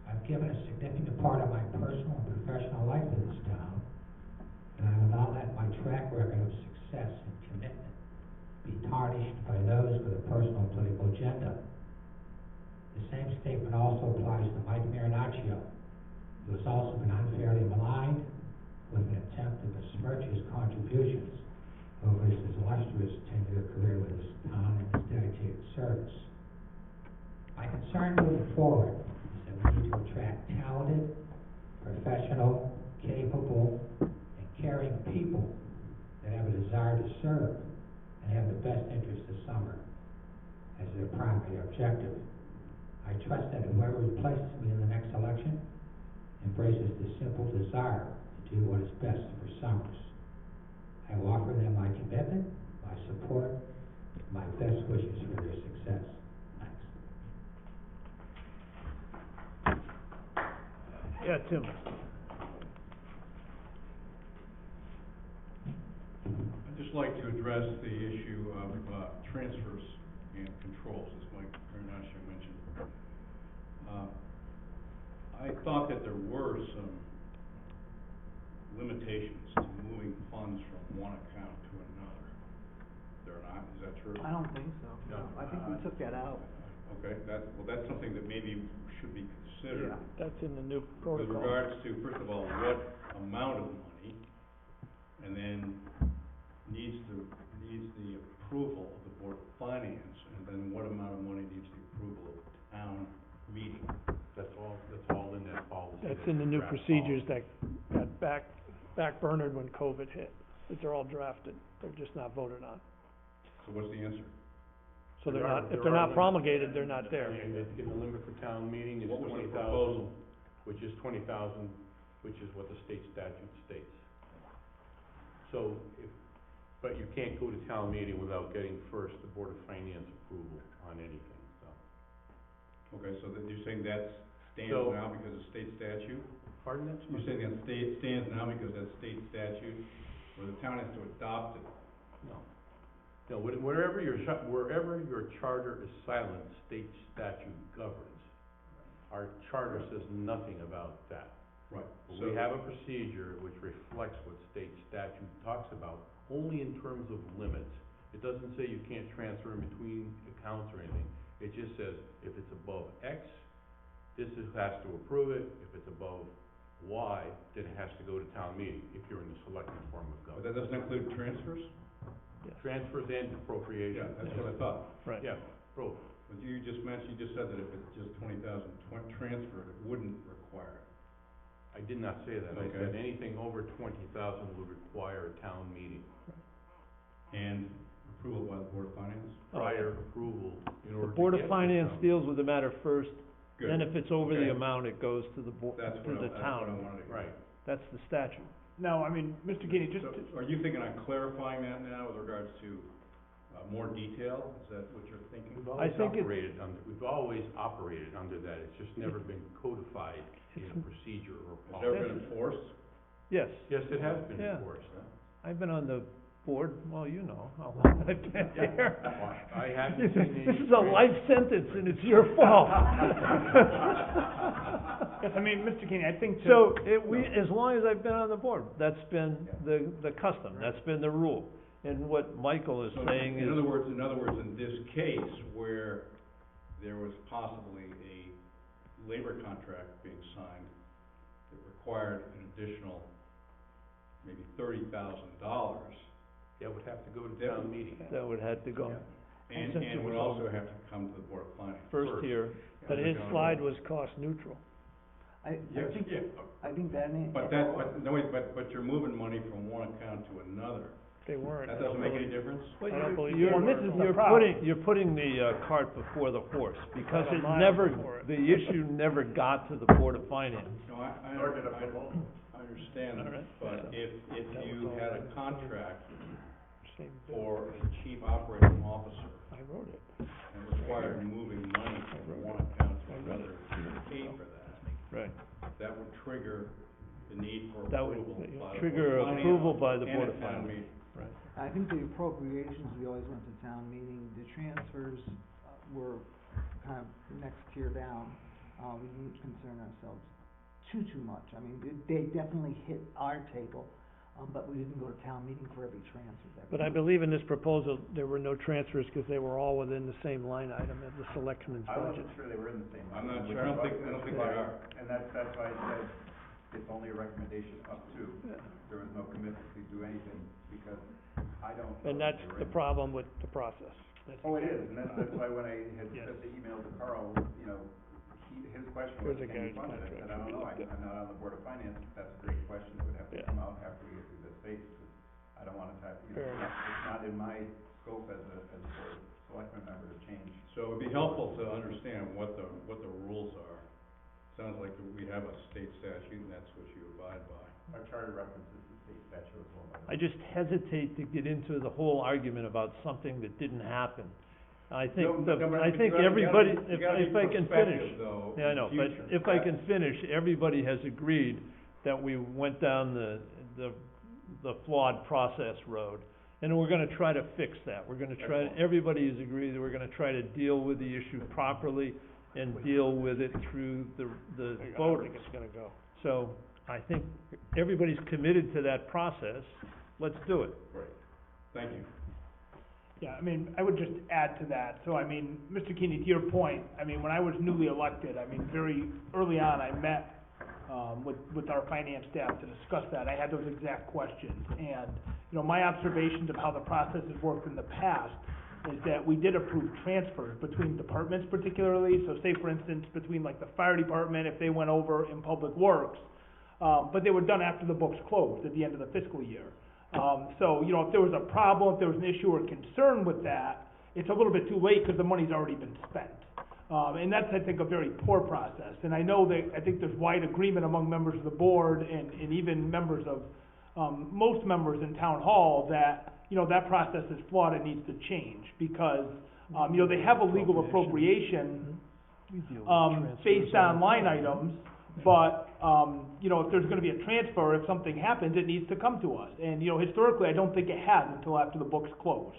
I've given a significant part of my personal and professional life to this town, and I will not let my track record of success and commitment be tarnished by those with a personal political agenda. The same statement also applies to Mike Marinaccio, who has also been unfairly maligned with an attempt to besmirch his contributions over his illustrious 10-year career with this town and his dedicated service. My concern moving forward is that we need to attract talented, professional, capable, and caring people that have a desire to serve and have the best interest of Summer as their primary objective. I trust that whoever replaces me in the next election embraces the simple desire to do what is best for Summers. I will offer them my commitment, my support, my best wishes for their success. Thanks. Yeah, Tim. I'd just like to address the issue of, transfers and controls, as Mike Marinaccio mentioned. I thought that there were some limitations to moving funds from one account to another. There are not, is that true? I don't think so. No. I think we took that out. Okay, that's something that maybe should be considered. Yeah. That's in the new With protocol. regards to, first of all, what amount of money, and then needs the approval of the Board of Finance, and then what amount of money needs the approval of the town meeting. That's all in that policy. That's in the new draft procedures policy. that got backburnered when COVID hit. But they're all drafted, they're just not voted on. So what's the answer? So There they're are- not, there if they're are not limits. promulgated, they're not there. And the limit for town meeting is What was the 20,000, proposal? which is 20,000, which is what the state statute states. So but you can't go to town meeting without getting first the Board of Finance approval on anything, so. Okay, so that you're saying that stands So- now because of state statute? Pardon that? You're saying that stands now because that's state statute, or the town has to adopt it? No. No, wherever your charter is silent, state statute governs. Our charter says nothing about that. Right. But we have a procedure which reflects what state statute talks about, only in terms of limits. It doesn't say you can't transfer in between accounts or anything. It just says, if it's above X, has to approve it. If it's above Y, then it has to go to town meeting, if you're in the selected form of But government. that doesn't include transfers? Transfers and Yeah, appropriations. that's what I thought. Right. Yeah, both. But you just said that if it's just 20,000 transferred, it wouldn't require it. I did not say that. I Okay. said anything over 20,000 would require a town meeting. And approval by the Board of Finance? Prior approval in The order to Board get of to Finance town. deals with the matter first, Good. then if it's over the Okay. amount, it goes to the That's to the what I town. wanted to hear. Right. That's the statute. Now, I mean, Mr. Keeney, just, So, are you thinking on clarifying that now with regards to, more detail? Is that what you're thinking? We've always think it- operated under that. It's just never been codified in It's- procedure or Has it ever policy. been enforced? Yes, Yes, it has been Yeah. enforced. I've been on the board, well, you know, how long I've been here. I haven't seen any. This is a life sentence and it's your fault. I mean, Mr. Keeney, I think to. So, as long as I've been on the board, that's been the custom, that's been the rule. And what Michael is So, saying in is, other words, in this case, where there was possibly a labor contract being signed that required an additional maybe $30,000, Yeah, it would have to go to That town would- meeting. that would have to go and Since it would was also over. have to come to the Board of Finance. first here, but his slide was cost neutral. I Yes, think, yeah, I think that but you're moving money from one account to another. They weren't. That doesn't make any difference? Well, I don't believe you're, they you're, were. This is the problem. you're putting the, cart before the horse, because About a it mile never, before it. the issue never got to the Board of Finance. No, I understand, All right. but if That you was all had I a was contract Same bill. for a chief operating officer I wrote it. and required moving money from one account to another to pay for that, Right. that would trigger the need for That would approval by the trigger Board of Finance approval by the and Board a of town Finance. meeting. Right. I think the appropriations, we always went to town meeting, the transfers were kind of next tier down. We didn't concern ourselves too much. I mean, they definitely hit our table, but we didn't go to town meeting for every transfer that we But I did. believe in this proposal, there were no transfers, because they were all within the same line item of the selectmen's I budget. wasn't sure they were in the same. I'm not which sure. I don't is think why- they are. And that's why I said it's only a recommendation up to. Yeah. There was no commitment to do anything, because I don't know And that that's they were the in. problem with the process. Oh, it is, and that's why when I had Yes. sent the email to Carl, you know, his question was, Here's a can you guy's fund it? I said, contract. I don't know, I'm not on the Board of Finance, that's a great question, it would have to Yeah. come out after we get through this phase, because I don't wanna type, you know, Fair enough. it's not in my scope as a board selectman member to change. So it'd be helpful to understand what the rules are. Sounds like we have a state statute and that's what you abide by. Our charter references the state statute as well. I just hesitate to get into the whole argument about something that didn't happen. I think, No, but I you think gotta- everybody, you gotta be if I can prospective, finish. though, Yeah, I in the know, but future. if I can finish, everybody has agreed that we went down the flawed process road. And we're gonna try to fix that. We're gonna try, Excellent. everybody has agreed that we're gonna try to deal with the issue properly and deal with it through the I voters. don't think it's gonna go. So, I think everybody's committed to that process. Let's do it. Great, thank you. Yeah, I mean, I would just add to that, so I mean, Mr. Keeney, to your point, I mean, when I was newly elected, I mean, very early on, I met, with our finance staff to discuss that, I had those exact questions, and, you know, my observations of how the process has worked in the past is that we did approve transfers between departments particularly, so say for instance, between like the fire department, if they went over in public works, but they were done after the books closed at the end of the fiscal year. So, you know, if there was a problem, if there was an issue or concern with that, it's a little bit too late because the money's already been spent. And that's, I think, a very poor process. And I know that, I think there's wide agreement among members of the board and even members of, most members in town hall that, you know, that process is flawed and needs to change because, you know, they have a legal appropriation, We deal with transfers based all on the line time. items, but, you know, if there's gonna be a transfer, if something happens, it needs to come to us. And, you know, historically, I don't think it has until after the book's closed.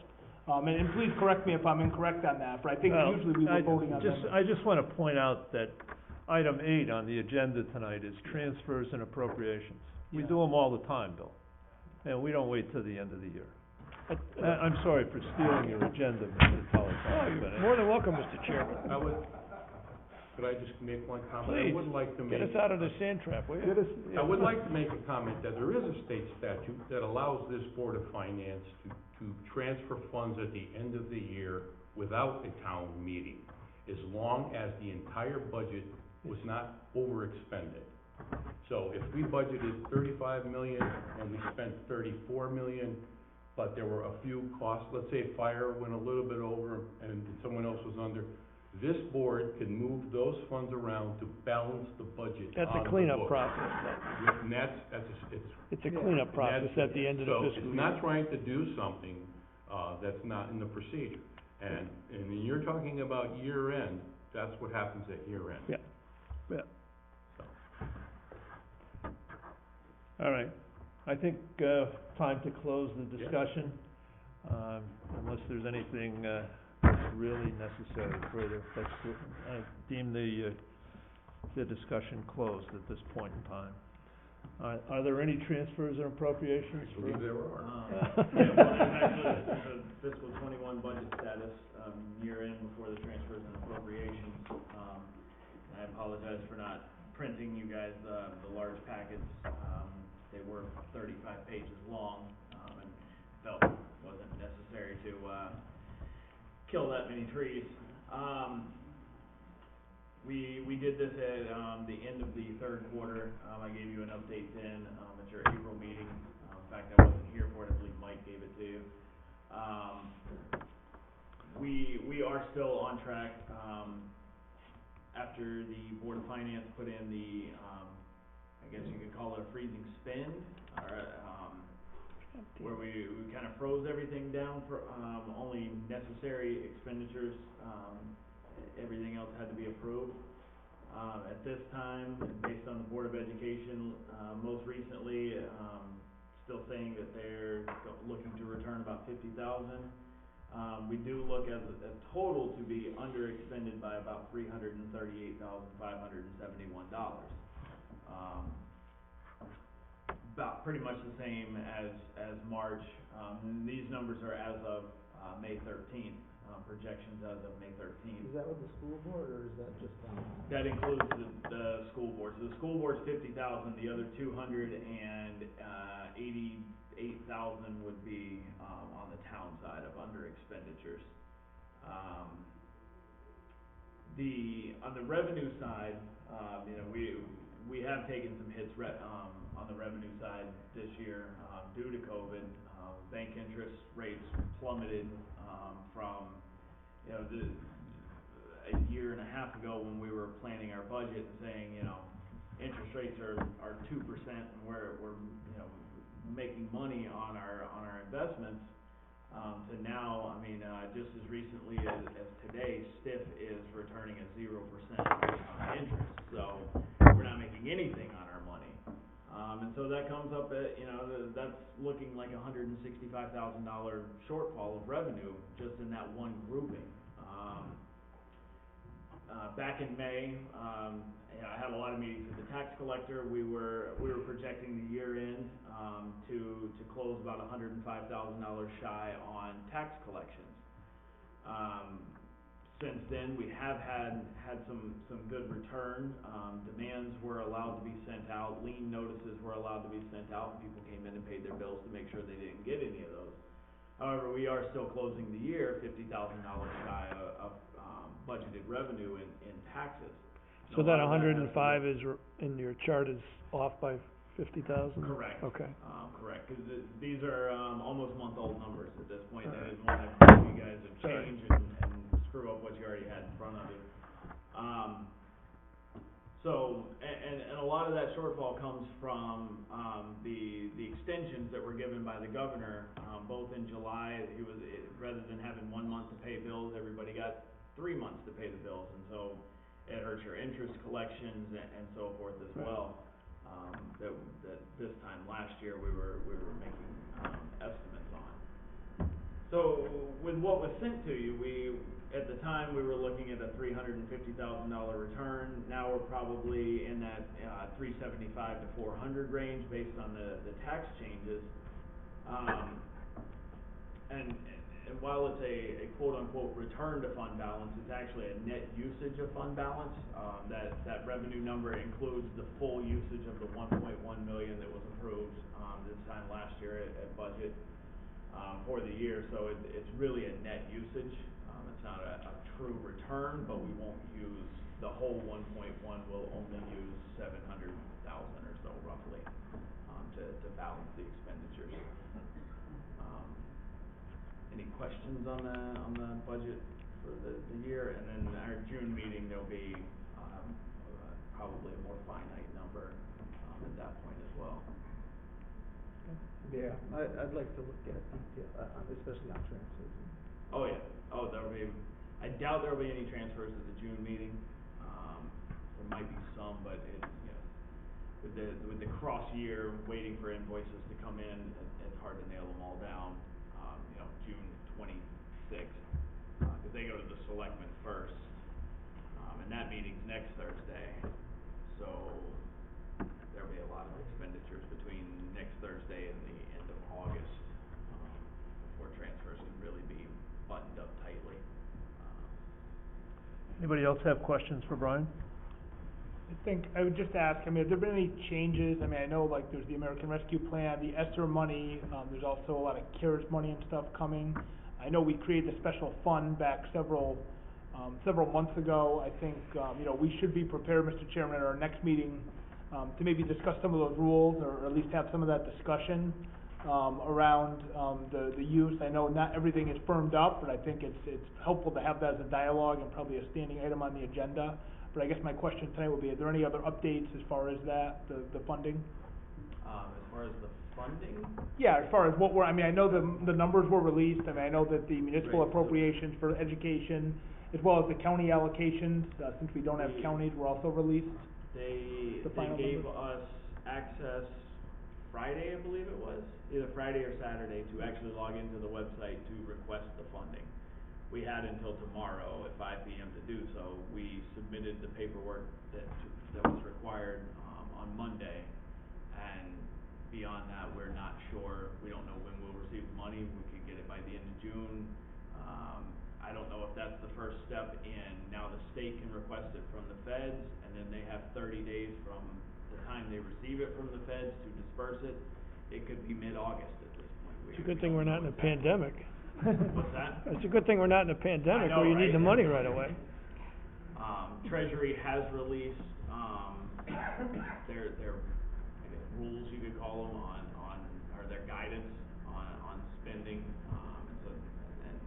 And please correct me if I'm incorrect on that, but I think Well, usually we were voting on them. I just wanna point out that item 8 on the agenda tonight is transfers and appropriations. We Yeah. do them all the time, Bill, and we don't wait till the end of the year. I'm sorry for stealing your agenda, Mr. Oh, Tolasano, you're but more than welcome, Mr. Chairman. Could I just make one comment? Please, I would like to make. Get us out of the sand trap, will you? I would like to make a comment that there is a state statute that allows this Board of Finance to transfer funds at the end of the year without a town meeting, as long as the entire budget was not overexpended. So if we budgeted 35 million and we spent 34 million, but there were a few costs, let's say fire went a little bit over and someone else was under, this board can move those funds around to balance the budget That's on a the cleanup books. process, though. And that's, It's a cleanup process at the end of the So fiscal year. it's not trying to do something, that's not in the procedure. And when you're talking about year end, that's what happens at year end. Yeah. Yeah. All right, I think, time to close the discussion, unless there's anything, that's really necessary further. I deem the discussion closed at this point in time. Are there any transfers or appropriations I believe for? there are. Yeah, well, there's actually a fiscal '21 budget status, year end before the transfers and appropriations. I apologize for not printing you guys, the large packets. They were 35 pages long, and felt it wasn't necessary to, kill that many trees. We did this at, the end of the third quarter. I gave you an update then, at your April meeting. In fact, I wasn't here for it, I believe Mike gave it to you. We are still on track, after the Board of Finance put in the, I guess you could call it a freezing spend, or, where we kind of froze everything down for, only necessary expenditures, everything else had to be approved. At this time, based on the Board of Education, most recently, still saying that they're looking to return about 50,000. We do look at a total to be under expended by about $338,571. About pretty much the same as March. And these numbers are as of, May 13th, projections as of May 13th. Is that with the school board, or is that just on? That includes the school board. So the school board's 50,000, the other 288,000 would be, on the town side of under expenditures. On the revenue side, you know, we have taken some hits, on the revenue side this year, due to COVID. Bank interest rates plummeted, from, you know, a year and a half ago when we were planning our budget and saying, you know, interest rates are 2% and we're, you know, making money on our investments. to now, I mean, just as recently as today, Stiff is returning a 0% interest, so we're not making anything on our money. And so that comes up at, that's looking like $165,000 shortfall of revenue just in that one grouping. Back in May, I had a lot of meetings with the tax collector. We were projecting the year end, to close about $105,000 shy on tax collections. Since then, we have had some good return. Demands were allowed to be sent out, lien notices were allowed to be sent out, and people came in and paid their bills to make sure they didn't get any of those. However, we are still closing the year $50,000 shy of budgeted revenue in taxes. So that 105 is, in your chart, is off by 50,000? Correct. Okay. Correct, because these are almost month-old numbers at this point. I didn't want you guys to change and screw up what you already had in front of you. So, and a lot of that shortfall comes from the extensions that were given by the governor, both in July. Rather than having 1 month to pay bills, everybody got 3 months to pay the bills, and so it hurts your interest collections and so forth as well. That this time last year we were making estimates on. So with what was sent to you, at the time we were looking at a $350,000 return. Now we're probably in that 375 to 400 range based on the tax changes. And while it's a quote-unquote return to fund balance, it's actually a net usage of fund balance. That revenue number includes the full usage of the $1.1 million that was approved this time last year at budget for the year. So it's really a net usage. It's not a true return, but we won't use the whole 1.1. We'll only use 700,000 or so roughly to balance the expenditures. Any questions on the budget for the year? And then our June meeting, there'll be probably a more finite number at that point as well. Yeah, I'd like to look at detail, especially on transfers. Oh yeah. Oh, I doubt there'll be any transfers at the June meeting. There might be some, but with the cross year waiting for invoices to come in, it's hard to nail them all down. June 26th, because they go to the selectmen first, and that meeting's next Thursday. So there'll be a lot of expenditures between next Thursday and the end of August before transfers can really be buttoned up tightly. Anybody else have questions for Brian? I think I would just ask, have there been any changes? I know like there's the American Rescue Plan, the ESSER money, there's also a lot of CARES money and stuff coming. I know we created a special fund back several months ago. I think, we should be prepared, Mr. Chairman, at our next meeting, to maybe discuss some of those rules, or at least have some of that discussion, around, the use. I know not everything is firmed up, but I think it's helpful to have that as a dialogue and probably a standing item on the agenda. But I guess my question tonight would be, are there any other updates as far as that, the funding? As far as the funding? Yeah, as far as what I know the numbers were released. I know that the municipal Right. appropriations for education, as well as the county allocations, since we don't have counties, were also released. They final gave numbers? us access Friday, I believe it was, either Friday or Saturday, to actually log into the website to request the funding. We had until tomorrow at 5 p.m. to do so. We submitted the paperwork that was required on Monday, and beyond that, we're not sure. We don't know when we'll receive the money. We could get it by the end of June. I don't know if that's the first step in. Now the state can request it from the feds, and then they have 30 days from the time they receive it from the feds to disperse it. It could be mid-August at this point. It's a good thing we're not in a pandemic. What's that? It's a good thing we're not in a pandemic I know, where you need right? the money right away. Treasury has released, their, I guess, rules, you could call them, or their guidance on spending, and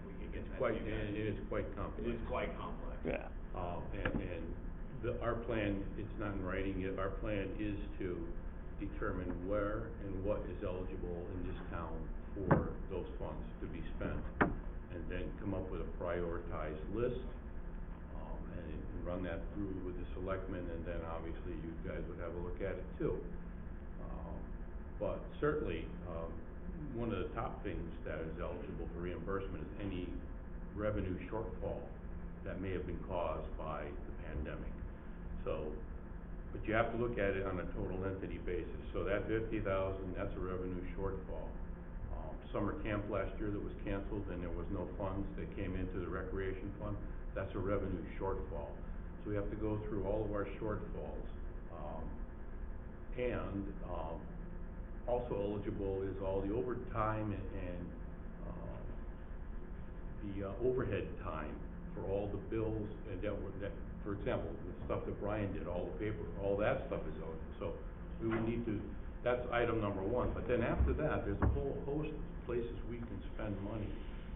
we could get that to you guys. It is quite complex. It is quite complex. Yeah. Our plan, it's not in writing yet, our plan is to determine where and what is eligible in this town for those funds to be spent, and then come up with a prioritized list, and run that through with the selectmen, and then obviously you guys would have a look at it too. But certainly, one of the top things that is eligible for reimbursement is any revenue shortfall that may have been caused by the pandemic. So, but you have to look at it on a total entity basis. So that 50,000, that's a revenue shortfall. Summer camp last year that was canceled and there was no funds that came into the recreation fund, that's a revenue shortfall. So we have to go through all of our shortfalls. Also eligible is all the overtime and the overhead time for all the bills and for example, the stuff that Brian did, all the paper, all that stuff is eligible. So we would need to, that's item number one. But then after that, there's a whole host of places we can spend money,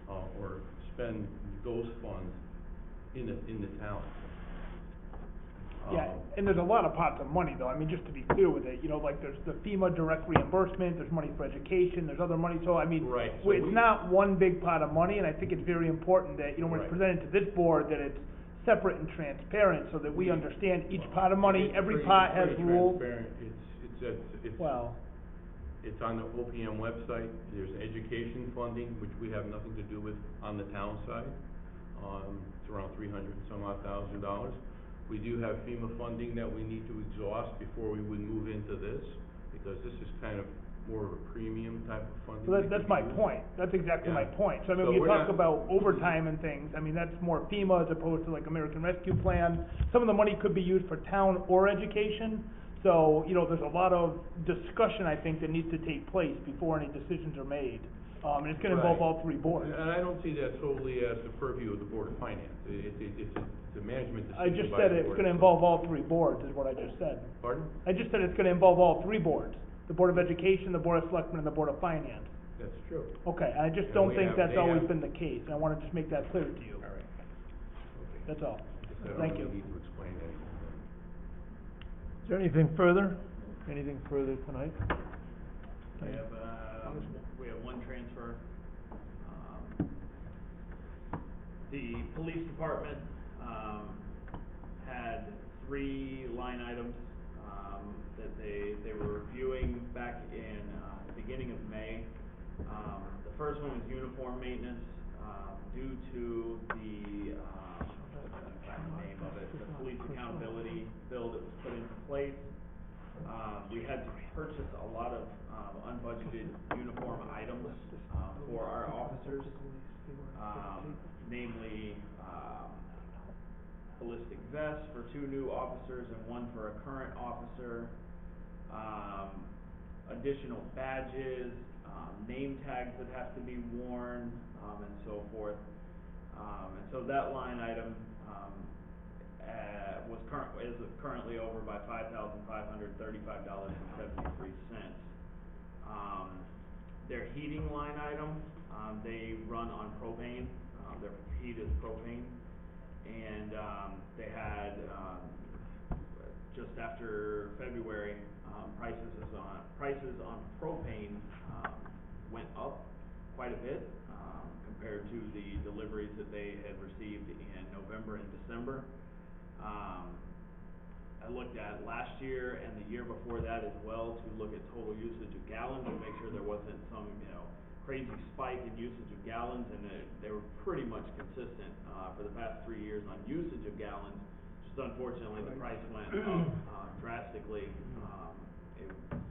or spend those funds in the town. Yeah, and there's a lot of pots of money though, I mean, just to be clear with it, you know, like there's the FEMA direct reimbursement, there's money for education, there's other money, so I mean, Right, it's not one big pot of money, and I think it's very important that, you know, when it's Right. presented to this board, that it's separate and transparent, so that we understand each pot of money, It's every pretty- pot has pretty rules. transparent. It's Well, it's on the OPM website. There's education funding, which we have nothing to do with on the town side. It's around $300,000. We do have FEMA funding that we need to exhaust before we would move into this, because this is kind of more of a premium type of funding. so that's my point, that's exactly my Yeah. point, so I mean, So when you we're talk not- about overtime and things, I mean, that's more FEMA as opposed to like American Rescue Plan. Some of the money could be used for town or education, so, you know, there's a lot of discussion, I think, that needs to take place before any decisions are made. And it's gonna involve Right. all three boards. And I don't see that solely as the purview of the Board of Finance. It's a management decision I just by said the it's board gonna itself. involve all three boards, is what I just said. Pardon? I just said it's gonna involve all three boards, the Board of Education, the Board of Selectmen, and the Board of Finance. That's true. Okay, I just And don't we think have- that's they always have- been the case, and I wanna just make that clear to you, All right. Okay. that's all. I don't Thank really you. need to explain anything. Is there anything further? Anything further tonight? We have one transfer. The police department, had 3 line items, that they were reviewing back in, the beginning of May. The first one was uniform maintenance, due to the, name of it, the police accountability bill that was put into place. We had to purchase a lot of, unbudgeted uniform items, for our officers, namely, ballistic vests for 2 new officers and 1 for a current officer, additional badges, name tags that have to be worn, and so forth. And so that line item, is currently over by $5,535.73. Their heating line item, they run on propane, their heat is propane, and, they had, just after February, prices on propane, went up quite a bit, compared to the deliveries that they had received in November and December. I looked at last year and the year before that as well to look at total usage of gallons and make sure there wasn't some, crazy spike in usage of gallons, and they were pretty much consistent, for the past 3 years on usage of gallons. Just unfortunately, the price went up, drastically,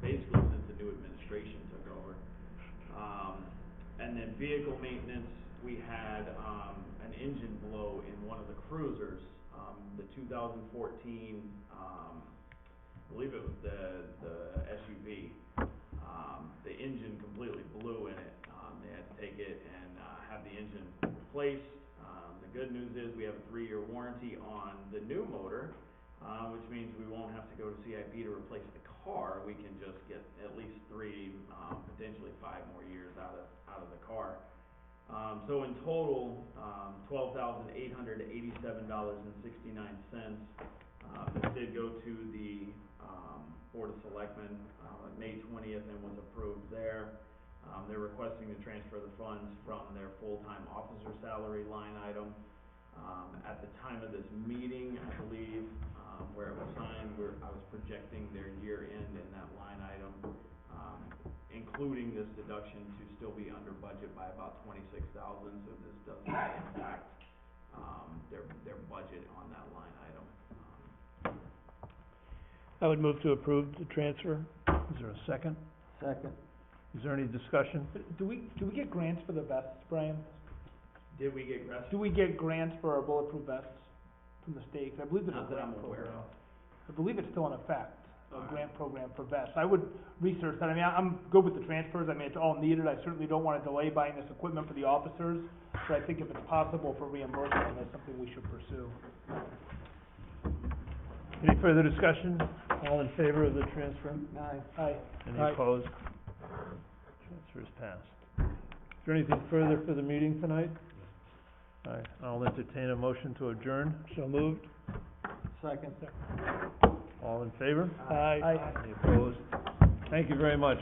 basically since the new administration took over. And then vehicle maintenance, we had, an engine blow in one of the cruisers, the 2014, I believe it was the SUV. The engine completely blew in it. They had to take it and, have the engine replaced. The good news is we have a 3-year warranty on the new motor, which means we won't have to go to CIP to replace the car. We can just get at least 3, potentially 5 more years out of the car. So in total, $12,887.69. This did go to the, Board of Selectmen, on May 20th and was approved there. They're requesting to transfer the funds from their full-time officer salary line item. At the time of this meeting, I believe, where it was signed, I was projecting their year end in that line item, including this deduction, to still be under budget by about $26,000, so this does not impact, their budget on that line item. I would move to approve the transfer. Is there a second? Second. Is there any discussion? Do we get grants for the vests, Brian? Did we get grants? Do we get grants for our bulletproof vests from the state? 'Cause I believe there's a Not that grant I'm aware program. of. I believe it's still in effect, a Alright. grant program for vests. I would research that. I mean, I'm good with the transfers. I mean, it's all needed. I certainly don't wanna delay buying this equipment for the officers. But I think if it's possible for reimbursement, that's something we should pursue. Any further discussion? All in favor of the transfer? Aye. Any Aye. opposed? Transfer is passed. Is there anything further for the meeting tonight? All right, I'll entertain a motion to adjourn. So moved. Second. All in favor? Aye. Any opposed? Thank you very much.